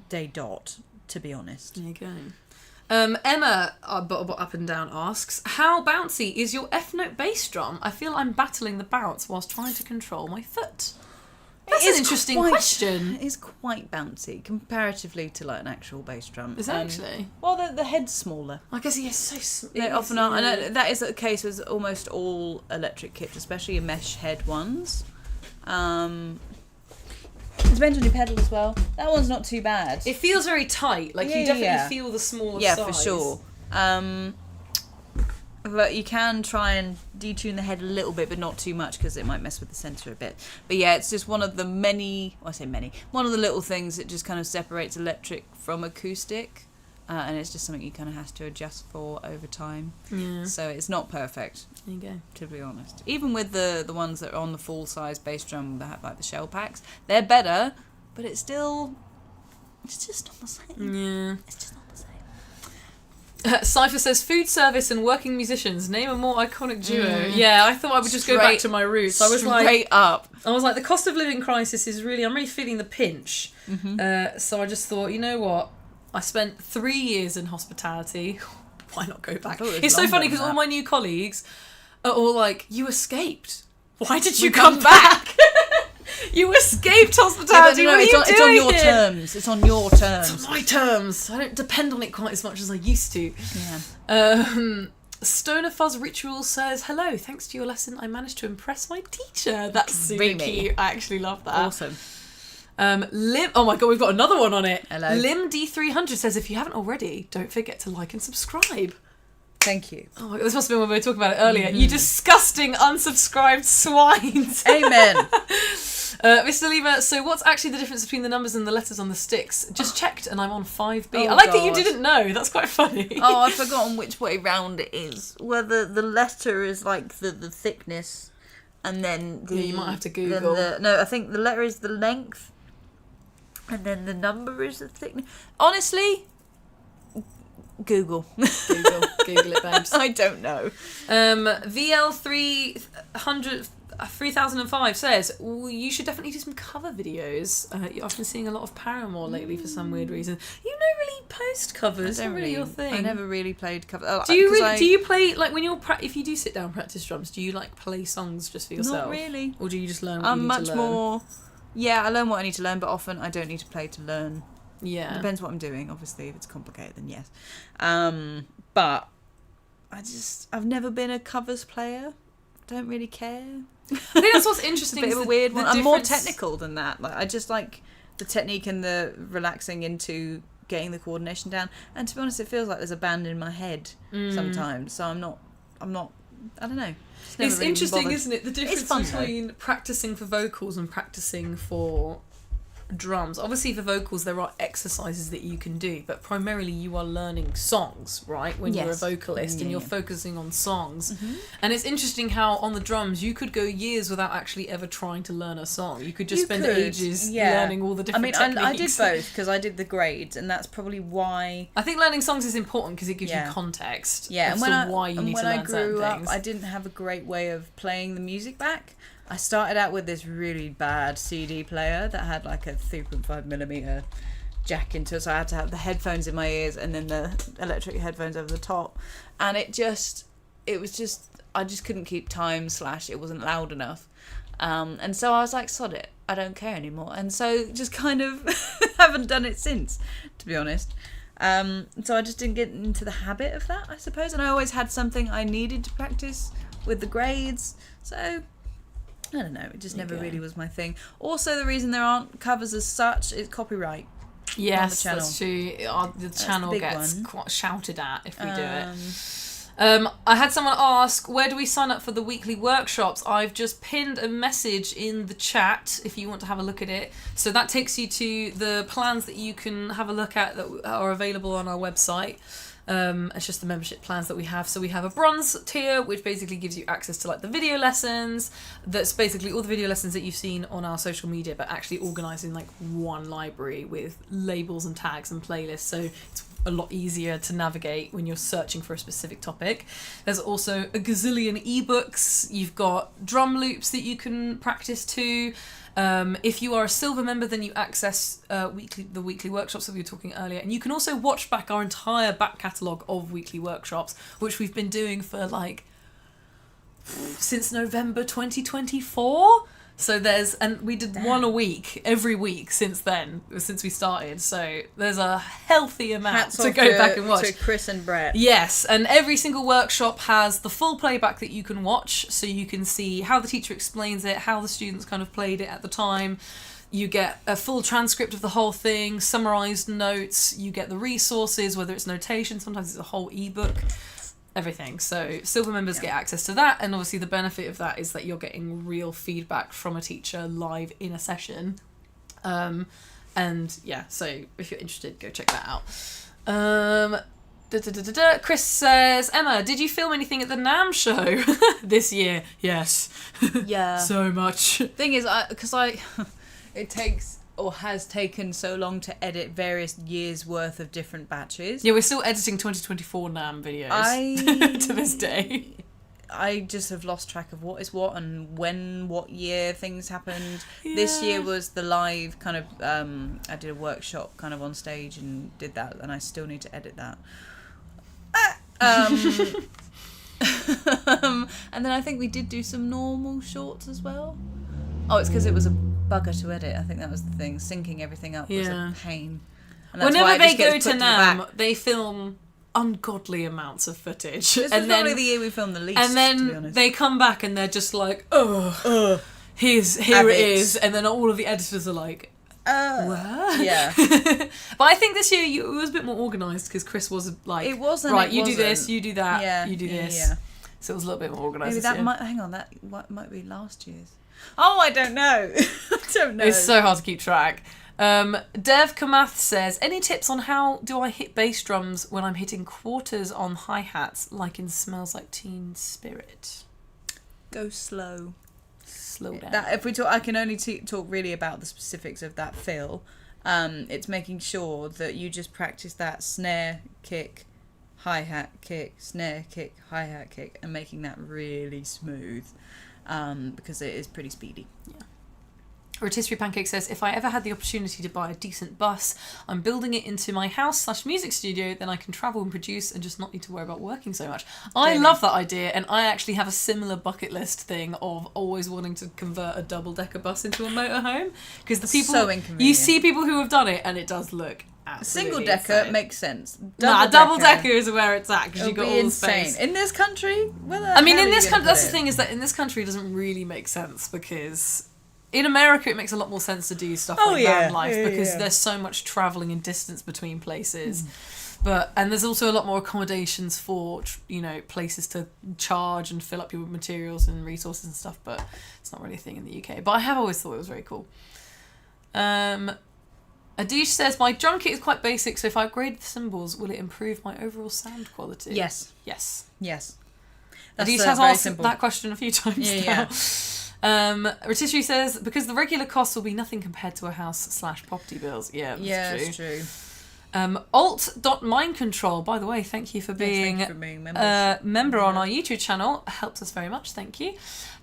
day dot, to be honest. There you go. Emma, up and down, asks, how bouncy is your F-note bass drum? I feel I'm battling the bounce whilst trying to control my foot. That's It an is interesting quite- question. It is quite bouncy comparatively to like an actual bass drum. Is it actually? Well, the head's smaller. I guess he is so... They often are, and that is the case with almost all electric kits, especially your mesh head ones. It depends on your pedal as well. That one's not too bad. It feels very tight. Like, you definitely feel the smaller Yeah, size. for sure. But you can try and detune the head a little bit, but not too much because it might mess with the sensor a bit. But yeah, it's just one of the one of the little things that just kind of separates electric from acoustic. And it's just something you kind of have to adjust for over time. Yeah. So it's not perfect, There you go. to be honest. Even with the ones that are on the full size bass drum that have like the shell packs, they're better, but it's just not the same. Yeah. It's just not the same. Cypher says, food service and working musicians, name a more iconic duo. Yeah, I thought I would just go back Straight- to my roots. I was Straight up. the cost of living crisis is I'm really feeling the pinch. So I just thought, you know what? I spent 3 years in hospitality. Why not go back? thought it was It's so longer funny than because all that. my new colleagues are all like, you escaped. Why did you We come come back? You escaped hospitality. What are you doing it's on your here? terms. It's on your terms. It's on my terms. I don't depend on it quite as much as I used to. Yeah. Stoner Fuzz Ritual says, hello, thanks to your lesson I managed to impress my teacher. That's super Dreamy. cute. I actually love that. Awesome. Oh my god, we've got another one on it. Hello. Lim D300 says, if you haven't already, don't forget to like and subscribe. Thank you. Oh my god, this must have been when we were talking about it earlier. You disgusting unsubscribed swines. Amen. Mr. Lever, so what's actually the difference between the numbers and the letters on the sticks? Just checked and I'm on 5B. Oh, I like that you God. didn't know. That's quite funny. Oh, I've forgotten which way round it is. Whether the letter is like the thickness, and then the... Yeah, you might have to then Google. No, I think the letter is the length, and then the number is the thickness. Honestly, Google. Google it, babes. I don't know. VL3005 says, you should definitely do some cover videos. I've been seeing a lot of Paramore lately for some weird reason. You don't really post covers. It's not really your thing. I never really played cover. Do you play, like, when you're if you do sit down and practice drums, do you like play songs just for yourself? Not really. Or do you just learn what you I'm need much to learn? more Yeah, I learn what I need to learn, but often I don't need to play to learn. Yeah. Depends what I'm doing. Obviously, if it's complicated, then yes. But I've never been a covers player. Don't really care. I think that's what's interesting. It's a bit is of a the- weird the one. I'm more difference- technical than that. Like, I just like the technique and the relaxing into getting the coordination down. And to be honest, it feels like there's a band in my head sometimes. So I'm not. I don't know. Just never It's really interesting, bothered. isn't it? The difference fun, though. between practicing for vocals and practicing for drums. Obviously, for vocals, there are exercises that you can do, but primarily you are learning songs, right? When you're a Yes. vocalist and Yeah, you're yeah. focusing on songs. And it's interesting how on the drums you could go years without actually ever trying to learn a song. You could just You spend could, ages yeah. learning all the I different mean, techniques. I did both because I did the grades, and that's probably why. I think learning songs is important because it gives Yeah. you context. Yeah, as and when to I why you and need when to I learn certain grew up, things. I didn't have a great way of playing the music back. I started out with this really bad CD player that had like a 3.5mm jack into it, so I had to have the headphones in my ears and then the electric headphones over the top, and I just couldn't keep time / it wasn't loud enough, and so I was like, sod it, I don't care anymore, and so just kind of haven't done it since, to be honest. So I just didn't get into the habit of that, I suppose, and I always had something I needed to practice with the grades, so I don't know, it just never really was my thing. Also, the reason there aren't covers as such is copyright. Yes, channel. that's true. The channel big gets one. quite shouted at if we do it. I had someone ask, where do we sign up for the weekly workshops? I've just pinned a message in the chat if you want to have a look at it. So that takes you to the plans that you can have a look at that are available on our website. It's just the membership plans that we have. So we have a bronze tier, which basically gives you access to like the video lessons. That's basically all the video lessons that you've seen on our social media, but actually organised in like one library with labels and tags and playlists. So it's a lot easier to navigate when you're searching for a specific topic. There's also a gazillion ebooks. You've got drum loops that you can practice to. If you are a silver member, then you access the weekly workshops that we were talking earlier, and you can also watch back our entire back catalogue of weekly workshops, which we've been doing for like since November 2024. So we did one a week every week since then, since we started. So there's a healthy amount Hats to off go back and watch. to Chris and Brett. Yes, and every single workshop has the full playback that you can watch, so you can see how the teacher explains it, how the students kind of played it at the time. You get a full transcript of the whole thing, summarised notes, you get the resources, whether it's notation, sometimes it's a whole ebook, everything. So silver members get access to that, and obviously the benefit of that is that you're getting real feedback from a teacher live in a session. And yeah, so if you're interested, go check that out. Chris says, Emma, did you film anything at the NAMM show this year? Yes. Yeah. So much. Thing is, it takes or has taken so long to edit various years worth of different batches. Yeah, we're still editing 2024 NAMM videos to this day. I just have lost track of what is what and what year things happened. This year was the live kind of, I did a workshop kind of on stage and did that, and I still need to edit that. And then I think we did do some normal shorts as well. Oh, it's because it was a bugger to edit. I think that was the thing. Syncing everything up was a pain. And that's why Whenever it they just go gets to put the back. NAMM, they film ungodly amounts of footage. This was probably the year we filmed the least, and to be then honest. they come back and they're just like, oh, here it Abbots. is. And then all of the editors are like, what? Yeah. But I think this year it was a bit more organised because Chris was like, It wasn't. right, it you do wasn't. this, you do that, Yeah, you do yeah, this. yeah. So it was a little bit more organised Maybe this that year. might. Hang on, that might be last year's. Oh, I don't know. I don't know. It's so hard to keep track. Dev Kamath says, any tips on how do I hit bass drums when I'm hitting quarters on hi-hats like in Smells Like Teen Spirit? Go slow. Slow down. That if we talk, I can only talk really about the specifics of that fill. It's making sure that you just practice that snare kick, hi-hat kick, snare kick, hi-hat kick, and making that really smooth, because it is pretty speedy. Rotisserie Pancake says, if I ever had the opportunity to buy a decent bus, I'm building it into my house/music studio, then I can travel and produce and just not need to worry about working so much. I Really? love that idea, and I actually have a similar bucket list thing of always wanting to convert a double-decker bus into a motorhome, because the people, So inconvenient. you see people who have done it, and it does look absolutely Single decker insane. makes sense. Double decker is where it's at, because It'll you've got be all the insane. space. In this country, I mean, in this country, that's the thing, is that in this country it doesn't really make sense, because in America it makes a lot more sense to do stuff like van life, because there's so much travelling and distance between places. And there's also a lot more accommodations for, places to charge and fill up your materials and resources and stuff, but it's not really a thing in the UK. But I have always thought it was very cool. Adish says, my drum kit is quite basic, so if I upgrade the cymbals, will it improve my overall sound quality? Yes. Yes. That's Adish has very asked simple. that question a few times now. Rotisserie says, because the regular costs will be nothing compared to a house/property bills. Yeah, that's true. True. Alt.mindcontrol, by the way, thank you for being member on our YouTube channel. Helps us very much, thank you.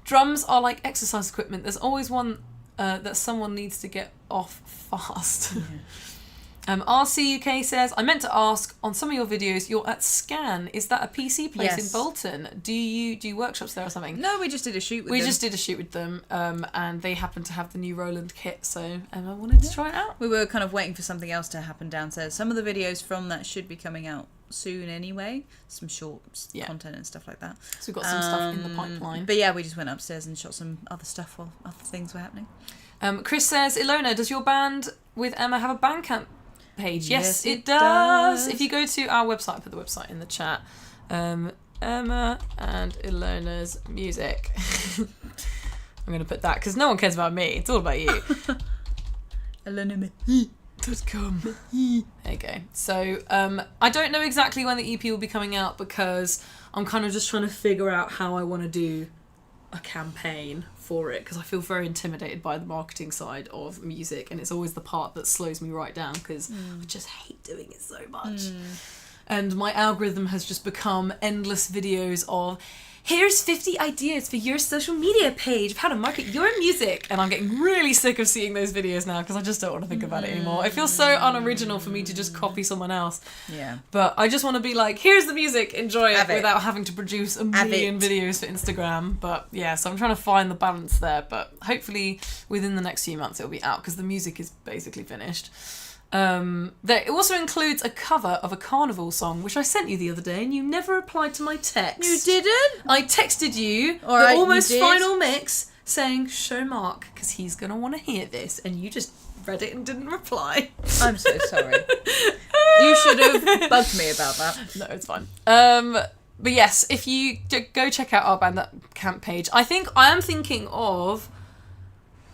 Drums are like exercise equipment. There's always one that someone needs to get off fast. RC UK says, I meant to ask, on some of your videos, you're at Scan. Is that a PC place in Bolton? Do you do workshops there or something? No, we just did a shoot with them. We just did a shoot with them, and they happened to have the new Roland kit, so Emma wanted to try it out. We were kind of waiting for something else to happen downstairs. Some of the videos from that should be coming out soon anyway. Some shorts, content and stuff like that. So we've got some stuff in the pipeline. But yeah, we just went upstairs and shot some other stuff while other things were happening. Chris says, Ilona, does your band with Emma have a Bandcamp page? Yes, it does. If you go to our website, I put the website in the chat. Emma and Ilona's music. I'm going to put that because no one cares about me. It's all about you. Ilona.com. There you go. So I don't know exactly when the EP will be coming out, because I'm kind of just trying to figure out how I want to do a campaign for it, because I feel very intimidated by the marketing side of music, and it's always the part that slows me right down, because I just hate doing it so much. And my algorithm has just become endless videos of, here's 50 ideas for your social media page of how to market your music. And I'm getting really sick of seeing those videos now, because I just don't want to think about it anymore. It feels so unoriginal for me to just copy someone else. Yeah. But I just want to be like, here's the music, enjoy it, without having to produce a million videos for Instagram. But yeah, so I'm trying to find the balance there. But hopefully within the next few months it'll be out, because the music is basically finished. It also includes a cover of a Carnival song, which I sent you the other day, and you never replied to my text. You didn't? I texted you the Alright, almost you did. final mix, saying, show Mark, because he's going to want to hear this, and you just read it and didn't reply. I'm so sorry. You should have bugged me about that. No, it's fine. But yes, if you go check out our Bandcamp page, I am thinking of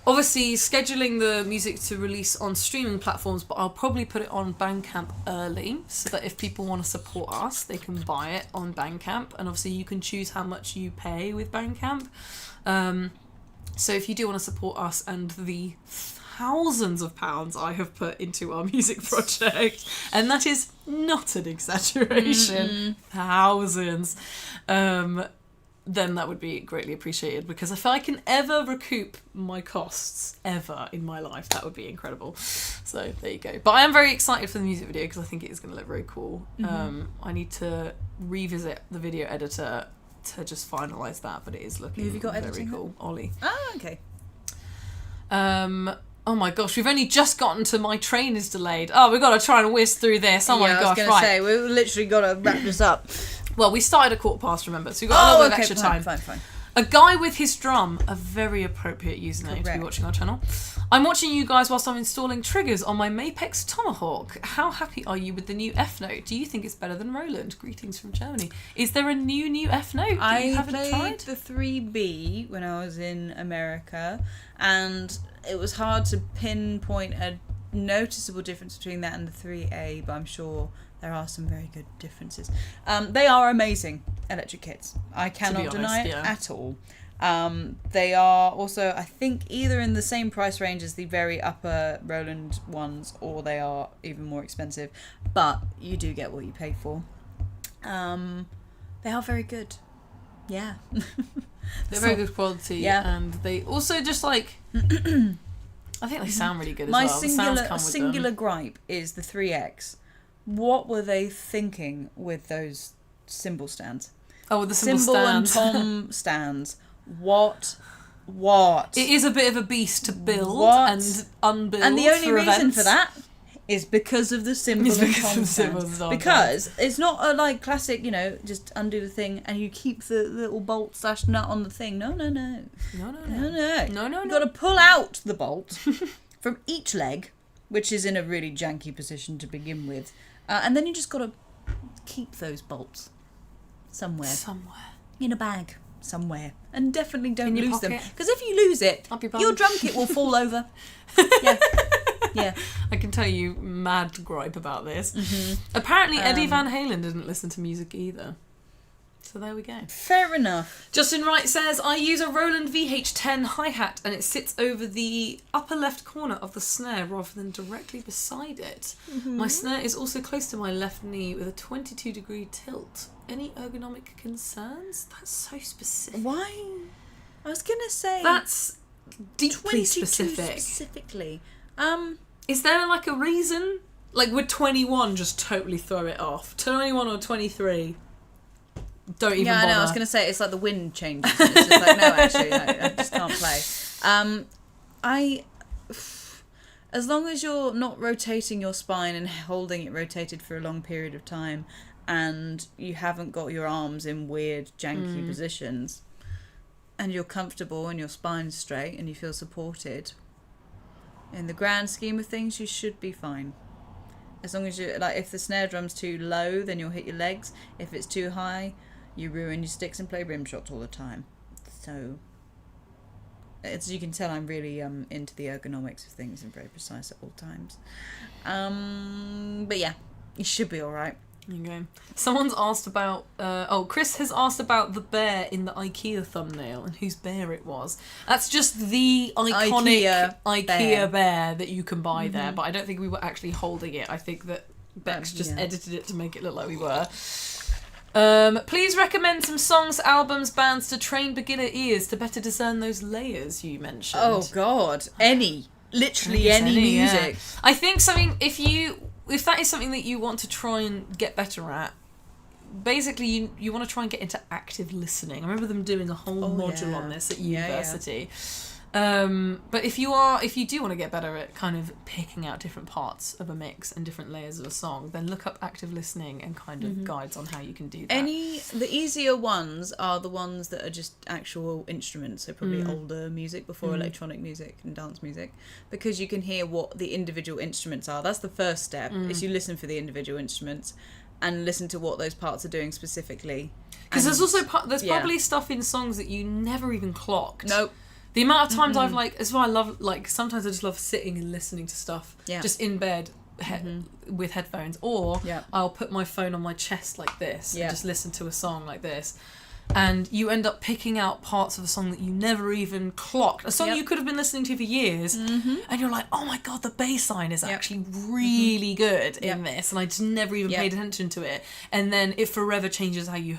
obviously scheduling the music to release on streaming platforms, but I'll probably put it on Bandcamp early, so that if people want to support us, they can buy it on Bandcamp. And obviously you can choose how much you pay with Bandcamp. So if you do want to support us and the thousands of pounds I have put into our music project, and that is not an exaggeration, thousands, then that would be greatly appreciated, because if I can ever recoup my costs ever in my life, that would be incredible. So there you go. But I am very excited for the music video, because I think it is going to look very cool. I need to revisit the video editor to just finalise that, but it is looking very cool. Ollie. Oh, okay. Oh my gosh, we've only just gotten to my train is delayed. Oh, we've got to try and whiz through this. Oh my gosh, I was going to say, we've literally got to wrap this up. Well, we started at 15:15, remember, so we've got a little bit of extra time. Fine. A guy with his drum, a very appropriate username to be watching our channel. I'm watching you guys whilst I'm installing triggers on my Mapex Tomahawk. How happy are you with the new F-Note? Do you think it's better than Roland? Greetings from Germany. Is there a new F-Note that you haven't played tried? the 3B when I was in America, and it was hard to pinpoint a noticeable difference between that and the 3A, but I'm sure there are some very good differences. They are amazing electric kits. I cannot deny it at all. They are also, I think, either in the same price range as the very upper Roland ones, or they are even more expensive. But you do get what you pay for. They are very good. Yeah. They're very good quality. Yeah. And they also just like... I think they sound really good as My well. The sounds come with singular them. gripe is the 3X. What were they thinking with those cymbal stands? Oh, with the cymbal Cymbal and stand. tom stands. What? It is a bit of a beast to build What? and unbuild. And the only for reason events. for that is because of the cymbal It's and because of tom the cymbals stands. and tom Because it's not a like classic, just undo the thing and you keep the little bolt slash nut on the thing. No. No. You've got to pull out the bolt from each leg, which is in a really janky position to begin with, and then you just got to keep those bolts somewhere in a bag somewhere, and definitely don't In your lose them, pocket. because if you lose it, Up your bum. your drum kit will fall over. Yeah. I can tell you mad gripe about this. Mm-hmm. Apparently, Eddie Van Halen didn't listen to music either. So there we go. Fair enough. Justin Wright says, I use a Roland VH10 hi-hat and it sits over the upper left corner of the snare rather than directly beside it. My snare is also close to my left knee with a 22-degree tilt. Any ergonomic concerns? That's so specific. Why? I was gonna say That's deeply 22 specific. specifically. Is there like a reason? Like would 21 just totally throw it off? 21 or 23? Don't even Yeah, I bother. know. I was going to say it's like the wind changes. And it's just like, no, actually, no, I just can't play. As long as you're not rotating your spine and holding it rotated for a long period of time, and you haven't got your arms in weird, janky positions, and you're comfortable and your spine's straight and you feel supported, in the grand scheme of things, you should be fine. As long as you if the snare drum's too low, then you'll hit your legs. If it's too high, you ruin your sticks and play rim shots all the time. So, as you can tell, I'm really into the ergonomics of things and very precise at all times. But yeah, you should be all right. Okay. Someone's asked about. Chris has asked about the bear in the IKEA thumbnail and whose bear it was. That's just the iconic IKEA bear that you can buy there, but I don't think we were actually holding it. I think that Bex just edited it to make it look like we were. Please recommend some songs, albums, bands to train beginner ears to better discern those layers you mentioned. Oh God, literally any music. Yeah. I think something if that is something that you want to try and get better at, basically you want to try and get into active listening. I remember them doing a whole module on this at university. But if you do want to get better at kind of picking out different parts of a mix and different layers of a song, then look up active listening and kind of guides on how you can do that. The easier ones are the ones that are just actual instruments, so probably older music before electronic music and dance music, because you can hear what the individual instruments are. That's the first step, is you listen for the individual instruments and listen to what those parts are doing specifically. Because there's also probably stuff in songs that you never even clocked. Nope. The amount of times I've as well, I love sometimes I just love sitting and listening to stuff just in bed with headphones, or I'll put my phone on my chest like this and just listen to a song like this, and you end up picking out parts of a song that you never even clocked, a song you could have been listening to for years, and you're like, oh my god, the bass line is actually really good in this, and I just never even paid attention to it, and then it forever changes how you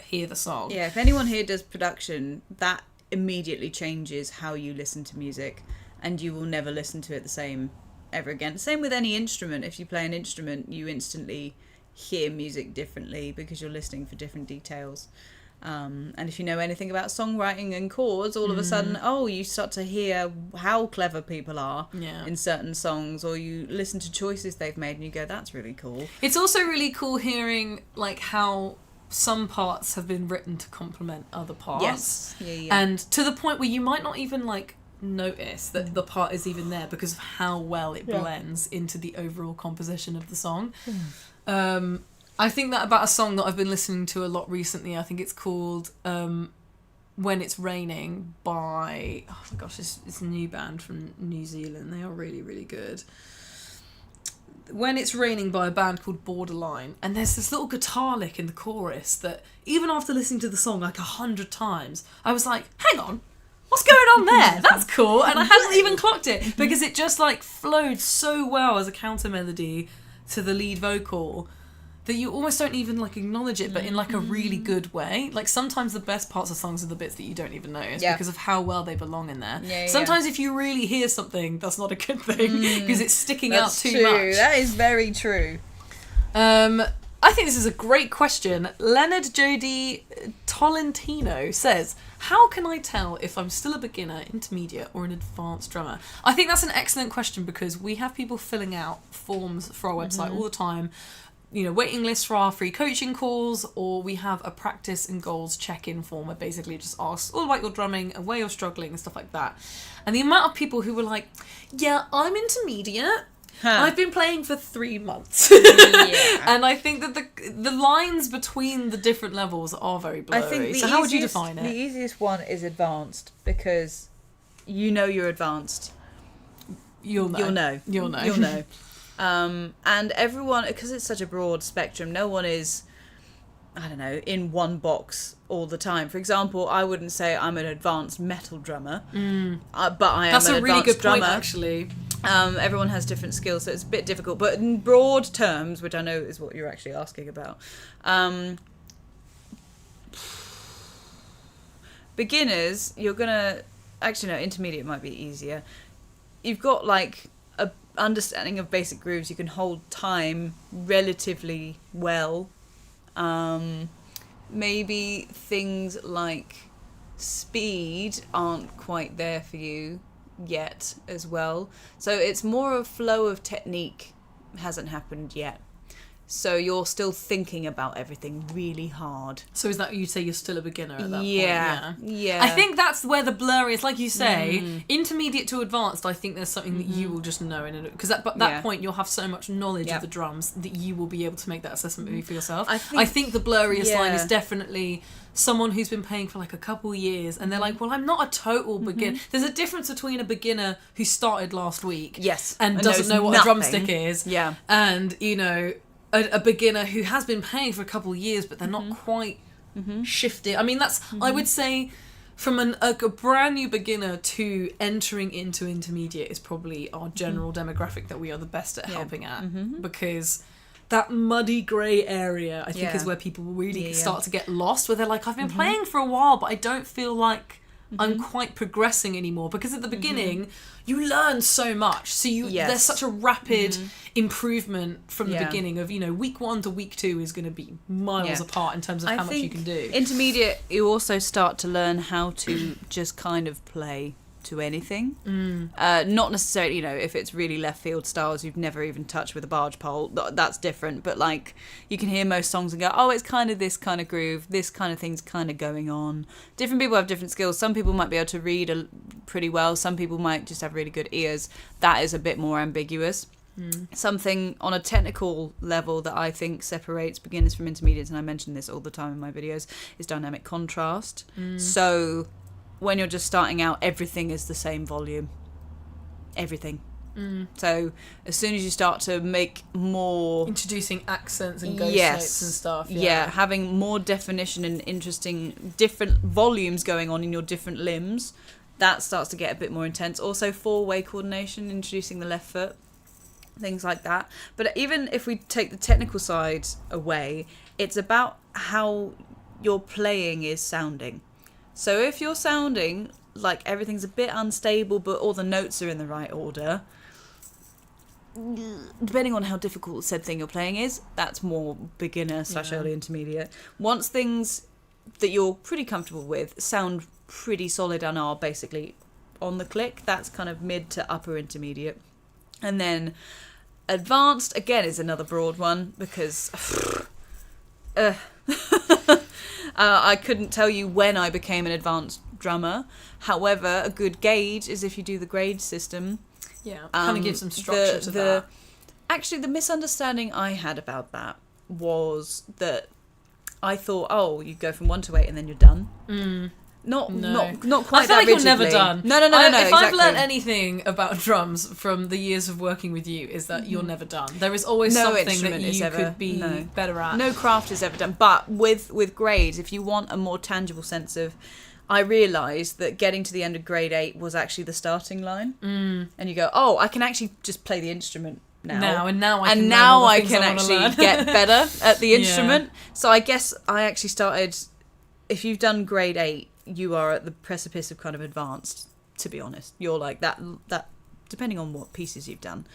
hear the song. Yeah, if anyone here does production, that immediately changes how you listen to music, and you will never listen to it the same ever again. Same with any instrument. If you play an instrument, you instantly hear music differently because you're listening for different details. And if you know anything about songwriting and chords, all of a sudden, you start to hear how clever people are in certain songs, or you listen to choices they've made and you go, that's really cool. It's also really cool hearing how some parts have been written to complement other parts. Yes. Yeah. And to the point where you might not even notice that the part is even there because of how well it blends into the overall composition of the song. I think that about a song that I've been listening to a lot recently. I think it's called When It's Raining by, oh my gosh, it's a new band from New Zealand. They are really, really good. When It's Raining by a band called Borderline, and there's this little guitar lick in the chorus that even after listening to the song 100 times, I was like, hang on, what's going on there? That's cool. And I hadn't even clocked it because it just flowed so well as a counter melody to the lead vocal that you almost don't even like acknowledge it, but in like a really good way. Like sometimes the best parts of songs are the bits that you don't even notice because of how well they belong in there. Sometimes if you really hear something, that's not a good thing because it's sticking out too much. That is very true. I think this is a great question. Leonard Jody Tolentino says, how can I tell if I'm still a beginner, intermediate, or an advanced drummer? I think that's an excellent question because we have people filling out forms for our website all the time. You know, waiting lists for our free coaching calls, or we have a practice and goals check-in form where basically it just asks all about your drumming and where you're struggling and stuff like that. And the amount of people who were like, yeah, I'm intermediate. I've been playing for 3 months. And I think that the lines between the different levels are very blurry. So how would you define it? The easiest one is advanced because you know you're advanced. You'll know. And everyone, because it's such a broad spectrum, no one is, I don't know, in one box all the time. For example, I wouldn't say I'm an advanced metal drummer, but I am That's an a really advanced good drummer. point, actually. Everyone has different skills, so it's a bit difficult. But in broad terms, which I know is what you're actually asking about, beginners, you're gonna... Actually, no, intermediate might be easier. You've got, like, a understanding of basic grooves. You can hold time relatively well. Maybe things like speed aren't quite there for you yet as well. So it's more a flow of technique hasn't happened yet. So you're still thinking about everything really hard. So is that, you say you're still a beginner at that point? Yeah. I think that's where the blur is. Like you say, intermediate to advanced, I think there's something that you will just know. Because at that point, you'll have so much knowledge of the drums that you will be able to make that assessment maybe for yourself. I think the blurriest line is definitely someone who's been playing for like a couple years and they're like, well, I'm not a total beginner. There's a difference between a beginner who started last week and doesn't know what a drumstick is and, you know, a beginner who has been playing for a couple of years but they're not quite shifted. I mean, that's I would say from a brand new beginner to entering into intermediate is probably our general demographic that we are the best at helping at, because that muddy grey area I think is where people really start to get lost, where they're like, I've been playing for a while but I don't feel like I'm quite progressing anymore, because at the beginning you learn so much, so there's such a rapid improvement from the beginning of, you know, week 1 to week 2 is going to be miles apart in terms of how much you can do. Intermediate, you also start to learn how to just kind of play to anything. Not necessarily, you know, if it's really left field styles you've never even touched with a barge pole, that's different, but like you can hear most songs and go, oh, it's kind of this kind of groove, this kind of thing's kind of going on. Different people have different skills. Some people might be able to read pretty well, some people might just have really good ears. That is a bit more ambiguous. Something on a technical level that I think separates beginners from intermediates, and I mention this all the time in my videos, is dynamic contrast. So when you're just starting out, everything is the same volume. Everything. So as soon as you start to make more... Introducing accents and ghost notes and stuff. Having more definition and interesting different volumes going on in your different limbs, that starts to get a bit more intense. Also 4-way coordination, introducing the left foot, things like that. But even if we take the technical side away, it's about how your playing is sounding. So if you're sounding like everything's a bit unstable but all the notes are in the right order, depending on how difficult said thing you're playing is, that's more beginner / early intermediate. Once things that you're pretty comfortable with sound pretty solid and are basically on the click, that's kind of mid to upper intermediate. And then advanced, again, is another broad one because... I couldn't tell you when I became an advanced drummer. However, a good gauge is if you do the grade system. Kind of gives some structure to that. Actually, the misunderstanding I had about that was that I thought, oh, you go from 1 to 8 and then you're done. Not quite. I feel like you're never done. No. If exactly. I've learned anything about drums from the years of working with you, is that you're never done. There is always something that you could be better at. No craft is ever done. But with grades, if you want a more tangible sense of, I realised that getting to the end of grade 8 was actually the starting line. And you go, oh, I can actually just play the instrument now I and can now learn all the I things can wanna actually learn. get better at the Yeah. instrument. So I guess I actually started. If you've done grade 8, you are at the precipice of kind of advanced. To be honest, you're like that. Depending on what pieces you've done,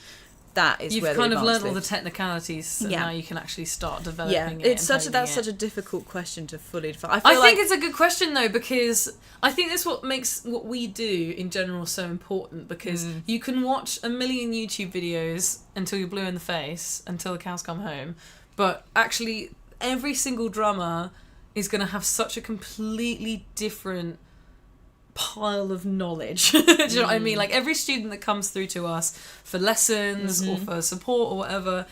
that is You've where kind the of advanced learned all the lives. technically, so Yeah. now you can actually start developing Yeah, it. it's and that's honing such it. a difficult question to fully define. I feel like think it's a good question though, because I think that's what makes what we do in general so important, because you can watch a million YouTube videos until you're blue in the face, until the cows come home, but actually every single drummer is going to have such a completely different pile of knowledge. Do you know what I mean? Like every student that comes through to us for lessons or for support or whatever,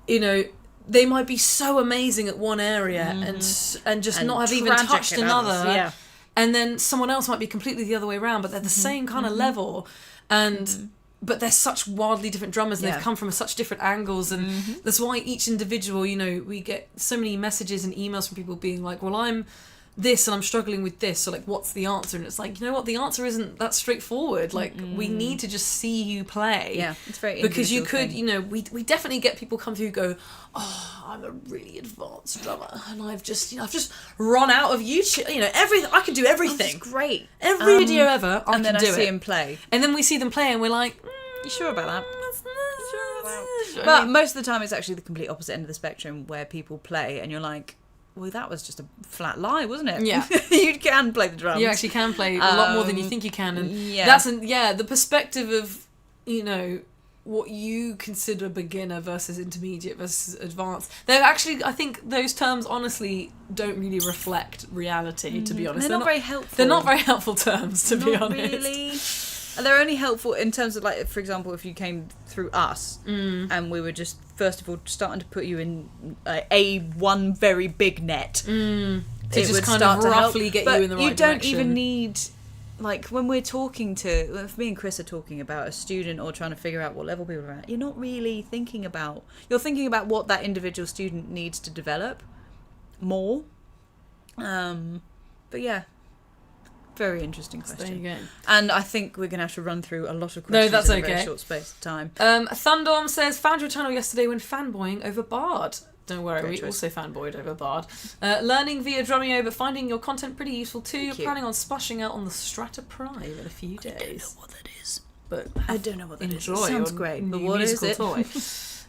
you know, they might be so amazing at one area and just and not have even tragic touched at another. others, yeah. And then someone else might be completely the other way around, but they're the same kind of level. And but they're such wildly different drummers, and Yeah. they've come from such different angles, and that's why each individual, you know, we get so many messages and emails from people being like, well, I'm this and I'm struggling with this, so like what's the answer? And it's like, you know what, the answer isn't that straightforward. Like we need to just see you play. Yeah, it's very because you individual could, thing. you know, we definitely get people come through who go, oh, I'm a really advanced drummer and I've just run out of YouTube, you know, everything, I can do everything. That's great. Every video ever, I and can then do I see it. him play. And then we see them play and we're like, You sure about that? I But mean, most of the time, it's actually the complete opposite end of the spectrum where people play, and you're like, "Well, that was just a flat lie, wasn't it?" Yeah. You can play the drums. you actually can play a lot more than you think you can, and that's the perspective of, you know, what you consider beginner versus intermediate versus advanced. They're actually, I think those terms honestly don't really reflect reality, to be honest. They're not very helpful. They're not very helpful terms, to be Not honest. really. And they're only helpful in terms of, like, for example, if you came through us and we were just, first of all, starting to put you in one very big net. To it just would kind start of to help. roughly get But you in the right you don't direction. even need, like, when we're talking to, if me and Chris are talking about a student or trying to figure out what level people are at, you're not really thinking about, you're thinking about what that individual student needs to develop more. But yeah, very interesting There question. you go. And I think we're going to have to run through a lot of No, questions that's in a very okay. short space of time. Thundorm says, found your channel yesterday when fanboying over Bard. Don't worry, Great we choice. also fanboyed over Bard. Learning via Drumeo, but finding your content pretty useful too. You're you. planning on splashing out on the Strata Prime in a few days. I don't know what that is. But I don't know what that is. enjoy It sounds your great, but new what is musical it?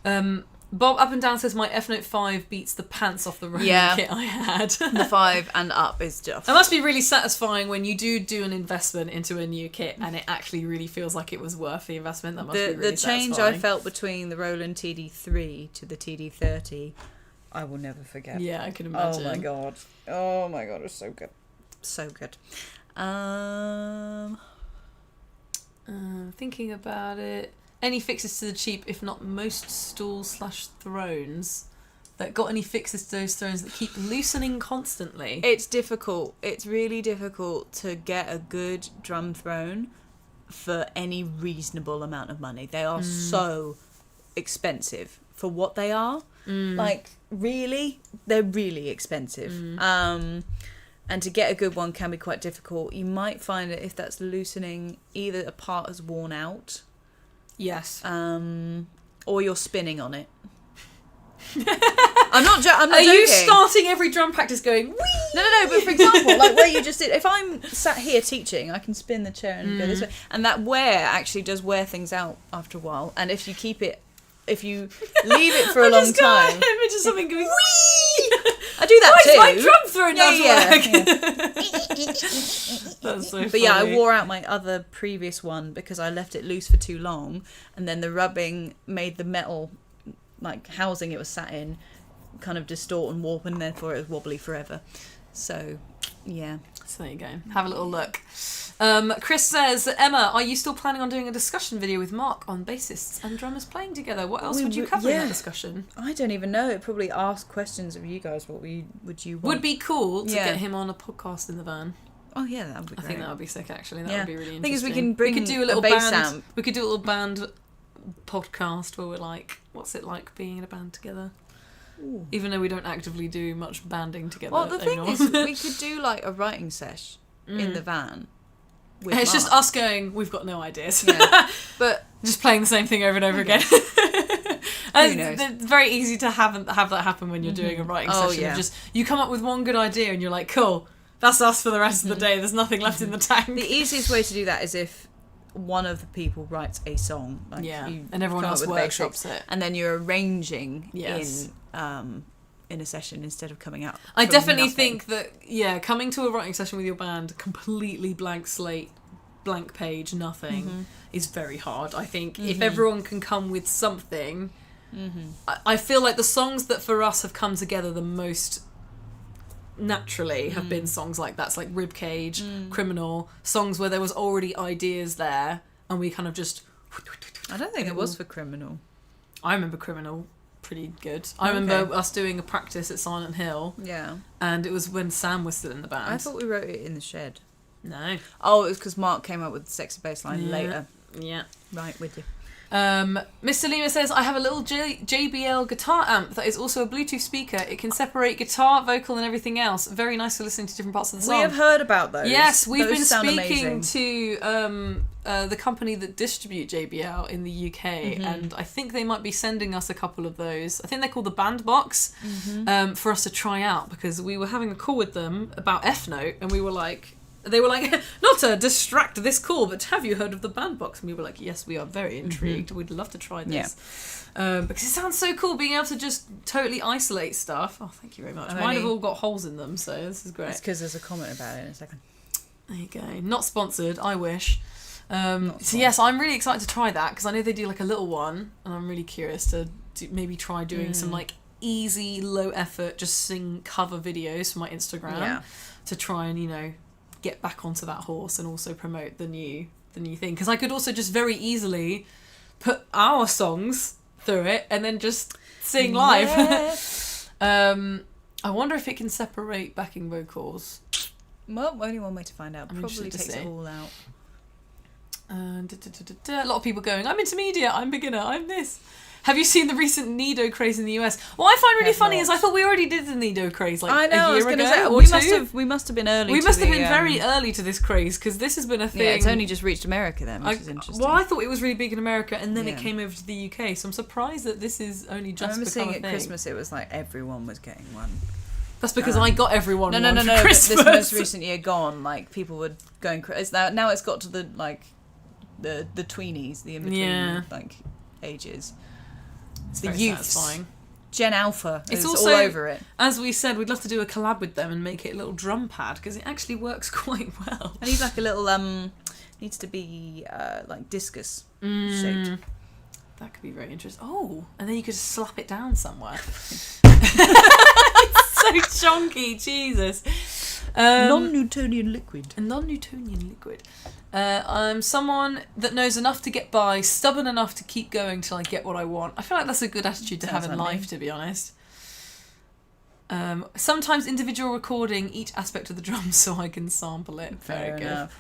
toy. Bob Up and Down says, my F Note 5 beats the pants off the Ronin Yeah. kit I had. The 5 and up is just... It must be really satisfying when you do an investment into a new kit and it actually really feels like it was worth the investment. That must be really the change satisfying. I felt between the Roland TD3 to the TD30, I will never forget. Yeah, I can imagine. Oh my god. Oh my god, it was so good. So good. Thinking about it. Any fixes to the cheap, if not most stools/thrones? That got any fixes to those thrones that keep loosening constantly? It's difficult. It's really difficult to get a good drum throne for any reasonable amount of money. They are so expensive for what they are. Like, really? They're really expensive. And to get a good one can be quite difficult. You might find that if that's loosening, either a part has worn out, Yes. or you're spinning on it. I'm not Are joking. you starting every drum practice going, whee? No, but for example, like where you just did, if I'm sat here teaching, I can spin the chair and go this way. And that wear actually does wear things out after a while. And if you keep it, if you leave it for a long I just got time. an image of something going, whee! I do that Why too. is my drum throne not Yeah. work? That's so But yeah, I funny. wore out my other previous one because I left it loose for too long. And then the rubbing made the metal, like housing it was sat in, kind of distort and warp, and therefore it was wobbly forever. So, yeah. So there you go. Have a little look. Chris says, Emma, are you still planning on doing a discussion video with Mark on bassists and drummers playing together? What else would you cover in that discussion? I don't even know. It probably ask questions of you guys. What would you want? Would be cool to Yeah. get him on a podcast in the van. Oh yeah, that would be I great. think that would be sick. Actually, that Yeah. would be really The thing is, interesting. we can bring could do a a little bass band. amp. We could do a little band podcast where we're like, what's it like being in a band together? Ooh. Even though we don't actively do much banding together. Well, the thing anymore. is, we could do like a writing sesh in the van. With it's just Mark. us going, we've got no ideas. Yeah. But Just playing the same thing over and over again. And knows? it's very easy to have that happen when you're doing a writing session. yeah. Of just you come up with one good idea and you're like, cool, that's us for the rest of the day. There's nothing left in the tank. The easiest way to do that is if one of the people writes a song, like you and everyone come up else with workshops basics, it. and then you're arranging Yes. in a session instead of coming out. I from definitely nothing. think that, coming to a writing session with your band, completely blank slate, blank page, nothing, is very hard. I think if everyone can come with something, I feel like the songs that for us have come together the most naturally have been songs like that. It's like Ribcage, Criminal, songs where there was already ideas there, and we kind of just... I don't think it was for Criminal. I remember Criminal pretty good. I remember us doing a practice at Silent Hill, Yeah. and it was when Sam was still in the band. I thought we wrote it in the shed. No. Oh, it was because Mark came up with the sexy bass line Yeah. later. Yeah. Right, with you. Mr. Lima says, I have a little JBL guitar amp that is also a Bluetooth speaker. It can separate guitar, vocal, and everything else. Very nice for listening to different parts of the song. We have heard about those. Yes, we've Those been sound speaking amazing. to the company that distribute JBL in the UK, and I think they might be sending us a couple of those. I think they're called the Bandbox, for us to try out, because we were having a call with them about F Note, and they were like, not to distract this call, but have you heard of the Bandbox? And we were like, yes, we are very intrigued. We'd love to try this. Because it sounds so cool being able to just totally isolate stuff. Oh, thank you very much. Mine have all got holes in them, so this is great. It's because there's a comment about it in a second. There you go. Not sponsored, I wish. So yes, I'm really excited to try that, because I know they do like a little one, and I'm really curious to maybe try doing some like easy, low effort, just sing cover videos for my Instagram to try and, get back onto that horse and also promote the new thing. Because I could also just very easily put our songs through it and then just sing live. I wonder if it can separate backing vocals. Well, only one way to find out. I'm Probably interested to takes see. it all out. A lot of people going, I'm intermediate, I'm beginner, I'm this. Have you seen the recent Nido craze in the US? What I find really funny is I thought we already did the Nido craze like I know, a I was year going ago to say, or two. we must have been early. We to must have the, been very early to this craze, because this has been a thing. Yeah, it's only just reached America then, which is interesting. Well, I thought it was really big in America, and then it Yeah. came over to the UK. So I'm surprised that this is only I just remember become seeing a at thing. Christmas, it was like everyone was getting one. That's because I got everyone No, one for but Christmas. this most recent year gone, like people were going crazy. Now it's got to the like the tweenies, the in between like ages. It's the very youths. satisfying. Gen Alpha It's is also, all over it. As we said, we'd love to do a collab with them and make it a little drum pad, because it actually works quite well. I need like a little needs to be like discus shaped. That could be very interesting. Oh, and then you could slap it down somewhere. It's so chunky, Jesus. Non-Newtonian liquid. A non-Newtonian liquid. I'm someone that knows enough to get by, stubborn enough to keep going till I get what I want. I feel like that's a good attitude to have in life, to be honest. Sometimes individual recording each aspect of the drums so I can sample it. Fair Very good. enough.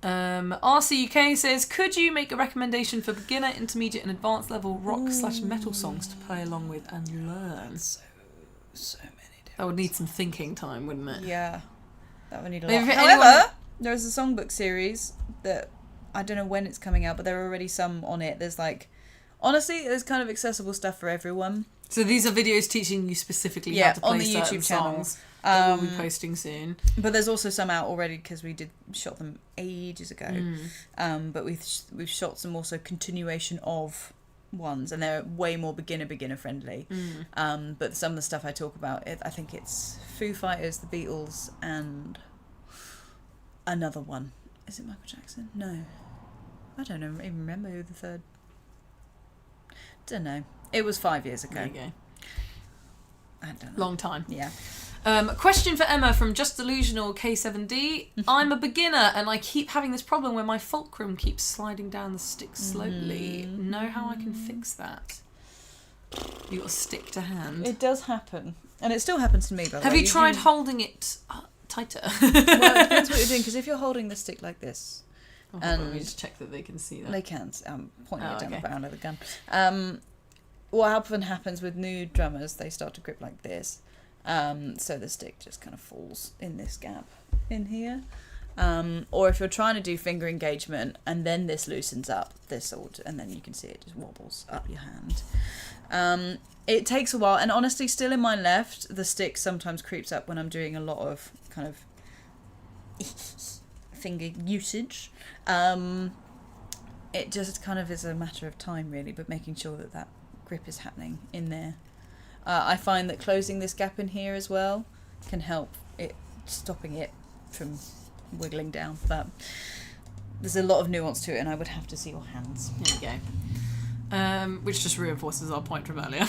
RCUK says, could you make a recommendation for beginner, intermediate and advanced level rock/metal songs to play along with and learn? So many different. That would need some thinking time, wouldn't it? Yeah, that would need a If lot. anyone- However, there is a songbook series that I don't know when it's coming out, but there are already some on it. There's like, honestly, there's kind of accessible stuff for everyone. So these are videos teaching you specifically how to play on the certain YouTube channel. songs that we'll be posting soon. But there's also some out already because we shot them ages ago. But we've shot some also continuation of ones, and they're way more beginner friendly. But some of the stuff I talk about, I think it's Foo Fighters, the Beatles, and another one. Is it Michael Jackson? No, I don't even remember who the third. Don't know. It was 5 years ago. There you go. I don't know. Long time. Yeah. Question for Emma from Just Delusional K7D. I'm a beginner and I keep having this problem where my fulcrum keeps sliding down the stick slowly. Know how I can fix that? You got a stick to hand. It does happen, and it still happens to me. By the way. Have you tried holding it tighter? Well, it depends what you're doing, because if you're holding the stick like this, Let me just check that they can see that. they can't. Pointing it down okay. the barrel of the gun. What often happens with new drummers, they start to grip like this, so the stick just kind of falls in this gap in here. Or if you're trying to do finger engagement and then this loosens up, and then you can see it just wobbles up your hand. It takes a while, and honestly, still in my left, the stick sometimes creeps up when I'm doing a lot of kind of finger usage. It just kind of is a matter of time, really, but making sure that grip is happening in there. I find that closing this gap in here as well can help it, stopping it from wiggling down. But there's a lot of nuance to it, and I would have to see your hands. There you go. Which just reinforces our point from earlier.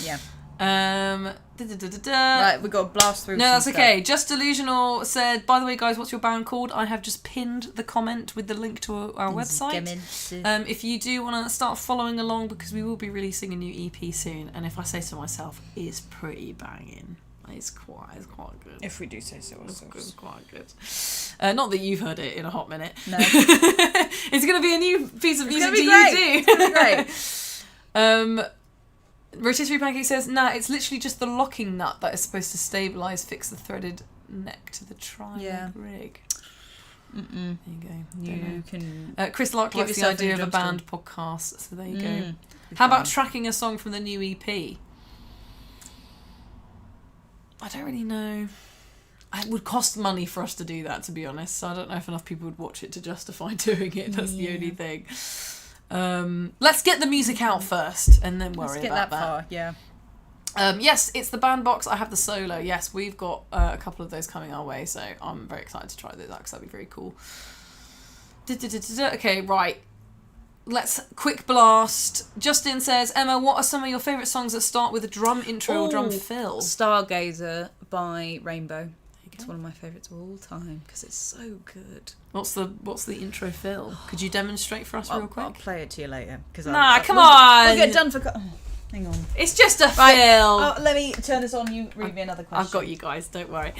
Yeah. Right, we've got to blast through. No, some that's stuff. okay. Just Delusional said, by the way, guys, what's your band called? I have just pinned the comment with the link to our website. If you do want to start following along, because we will be releasing a new EP soon, and if I say so myself, it's pretty banging. It's quite good. If we do say so ourselves. It's quite good. Not that you've heard it in a hot minute. No. It's going to be a new piece of music to you do. It's going to be great. Rotisserie Pancake says, nah, it's literally just the locking nut that is supposed to fix the threaded neck to the tri rig. Mm-mm. There you go. You can... Chris Lark give likes the yourself idea any of a drum band podcast, so there you go. be How about fun. tracking a song from the new EP? I don't really know. It would cost money for us to do that, to be honest, so I don't know if enough people would watch it to justify doing it. That's the only thing. Let's get the music out first and then worry about that. Far, yeah. Yes, it's the band box. I have the solo. Yes, we've got a couple of those coming our way, so I'm very excited to try those out because that'd be very cool. Okay, right. Let's quick blast. Justin says, Emma, what are some of your favourite songs that start with a drum intro or drum fill? Stargazer by Rainbow. It's one of my favourites of all time because it's so good. What's the intro fill? Could you demonstrate for us real quick? I'll play it to you later. Come on! We'll get done for... hang on. It's just a fill. Oh, let me turn this on. You read me another question. I've got you guys, don't worry.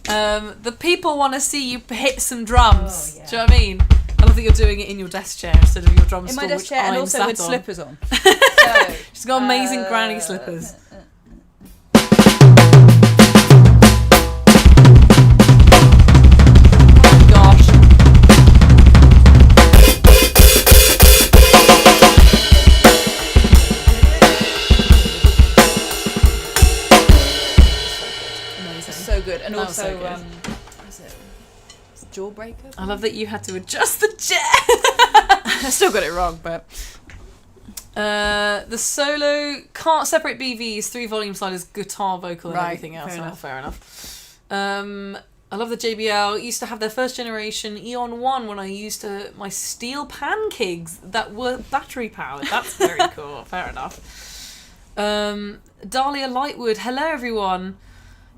The people want to see you hit some drums. Oh, yeah. Do you know what I mean? I love that you're doing it in your desk chair instead of your drum in stool, my desk which chair, and I'm also sat with on. slippers on. So, she's got amazing granny slippers. Gosh. Amazing. so good. And That was also, so good. what is it? Jawbreaker? I love that you had to adjust the chair. I still got it wrong, but... The solo can't separate BVs, 3 volume sliders, guitar, vocal, and Right, everything else. fair enough. Fair enough. I love the JBL. Used to have their first generation Eon 1 when I used my steel pancakes that were battery powered. That's very cool. Fair enough. Dahlia Lightwood. Hello, everyone.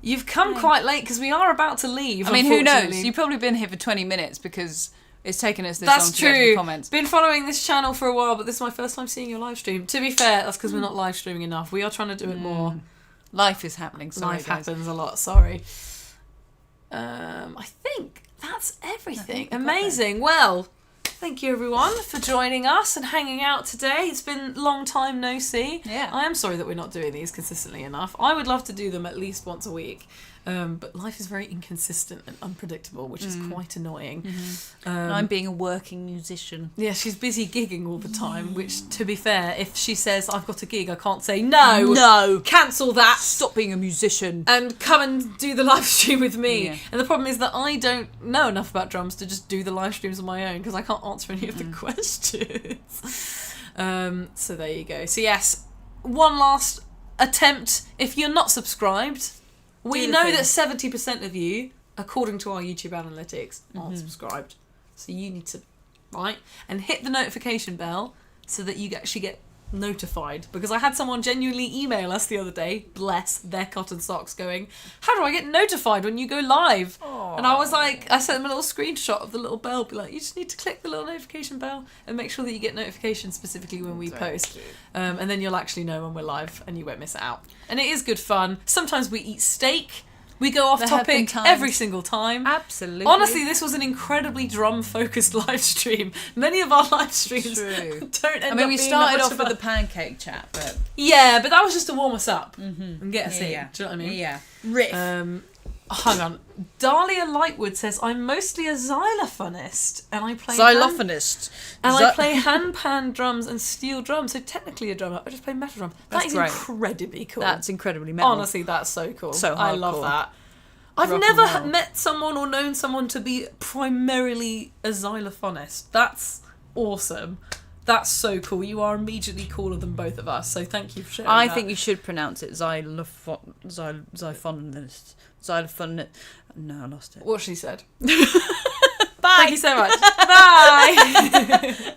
You've come quite late because we are about to leave. I mean, who knows? unfortunately. You've probably been here for 20 minutes because it's taken us this That's long to get to true. the comments. Been following this channel for a while, but this is my first time seeing your live stream. To be fair, that's because we're not live streaming enough. We are trying to do it more. Life is happening. Sorry, Life guys. happens a lot. Sorry. I think that's everything. we're Amazing. Well, thank you everyone for joining us and hanging out today. It's been a long time no see. Yeah. I am sorry that we're not doing these consistently enough. I would love to do them at least once a week. But life is very inconsistent and unpredictable, which is quite annoying. And I'm being a working musician. Yeah, she's busy gigging all the time, which, to be fair, if she says, I've got a gig, I can't say, no, cancel that, Stop being a musician. and come and do the live stream with me. Yeah. And the problem is that I don't know enough about drums to just do the live streams on my own, because I can't answer any of the questions. So there you go. So yes, one last attempt. If you're not subscribed, we the know thing. that 70% of you, according to our YouTube analytics, aren't subscribed. So you need to, right? And hit the notification bell so that you actually get notified. Because I had someone genuinely email us the other day, bless their cotton socks, going, how do I get notified when you go live? And I was like, I sent them a little screenshot of the little bell, be like, you just need to click the little notification bell and make sure that you get notifications specifically when we post. And then you'll actually know when we're live and you won't miss it out. And it is good fun. Sometimes we eat steak. We go off There have been topic times. every single time. Absolutely. Honestly, this was an incredibly drum-focused live stream. Many of our live streams True. don't end up I mean, we being started that much off with of the pancake chat, but... Yeah, but that was just to warm us up and get us in. Yeah. Do you know what I mean? Yeah. Riff. Hang on. Dahlia Lightwood says, I'm mostly a xylophonist and I play Xylophonist. I play hand-pan drums and steel drums, so technically a drummer. I just play metal drum. That's great. Incredibly cool. That's incredibly metal. Honestly, that's so cool. So I love hardcore. that. I've Rock never and roll. met someone or known someone to be primarily a xylophonist. That's awesome. That's so cool. You are immediately cooler than both of us, so thank you for sharing I that. think you should pronounce it xylophonist. Xylophon. No, I lost it. What she said. Bye. Thank you so much. Bye.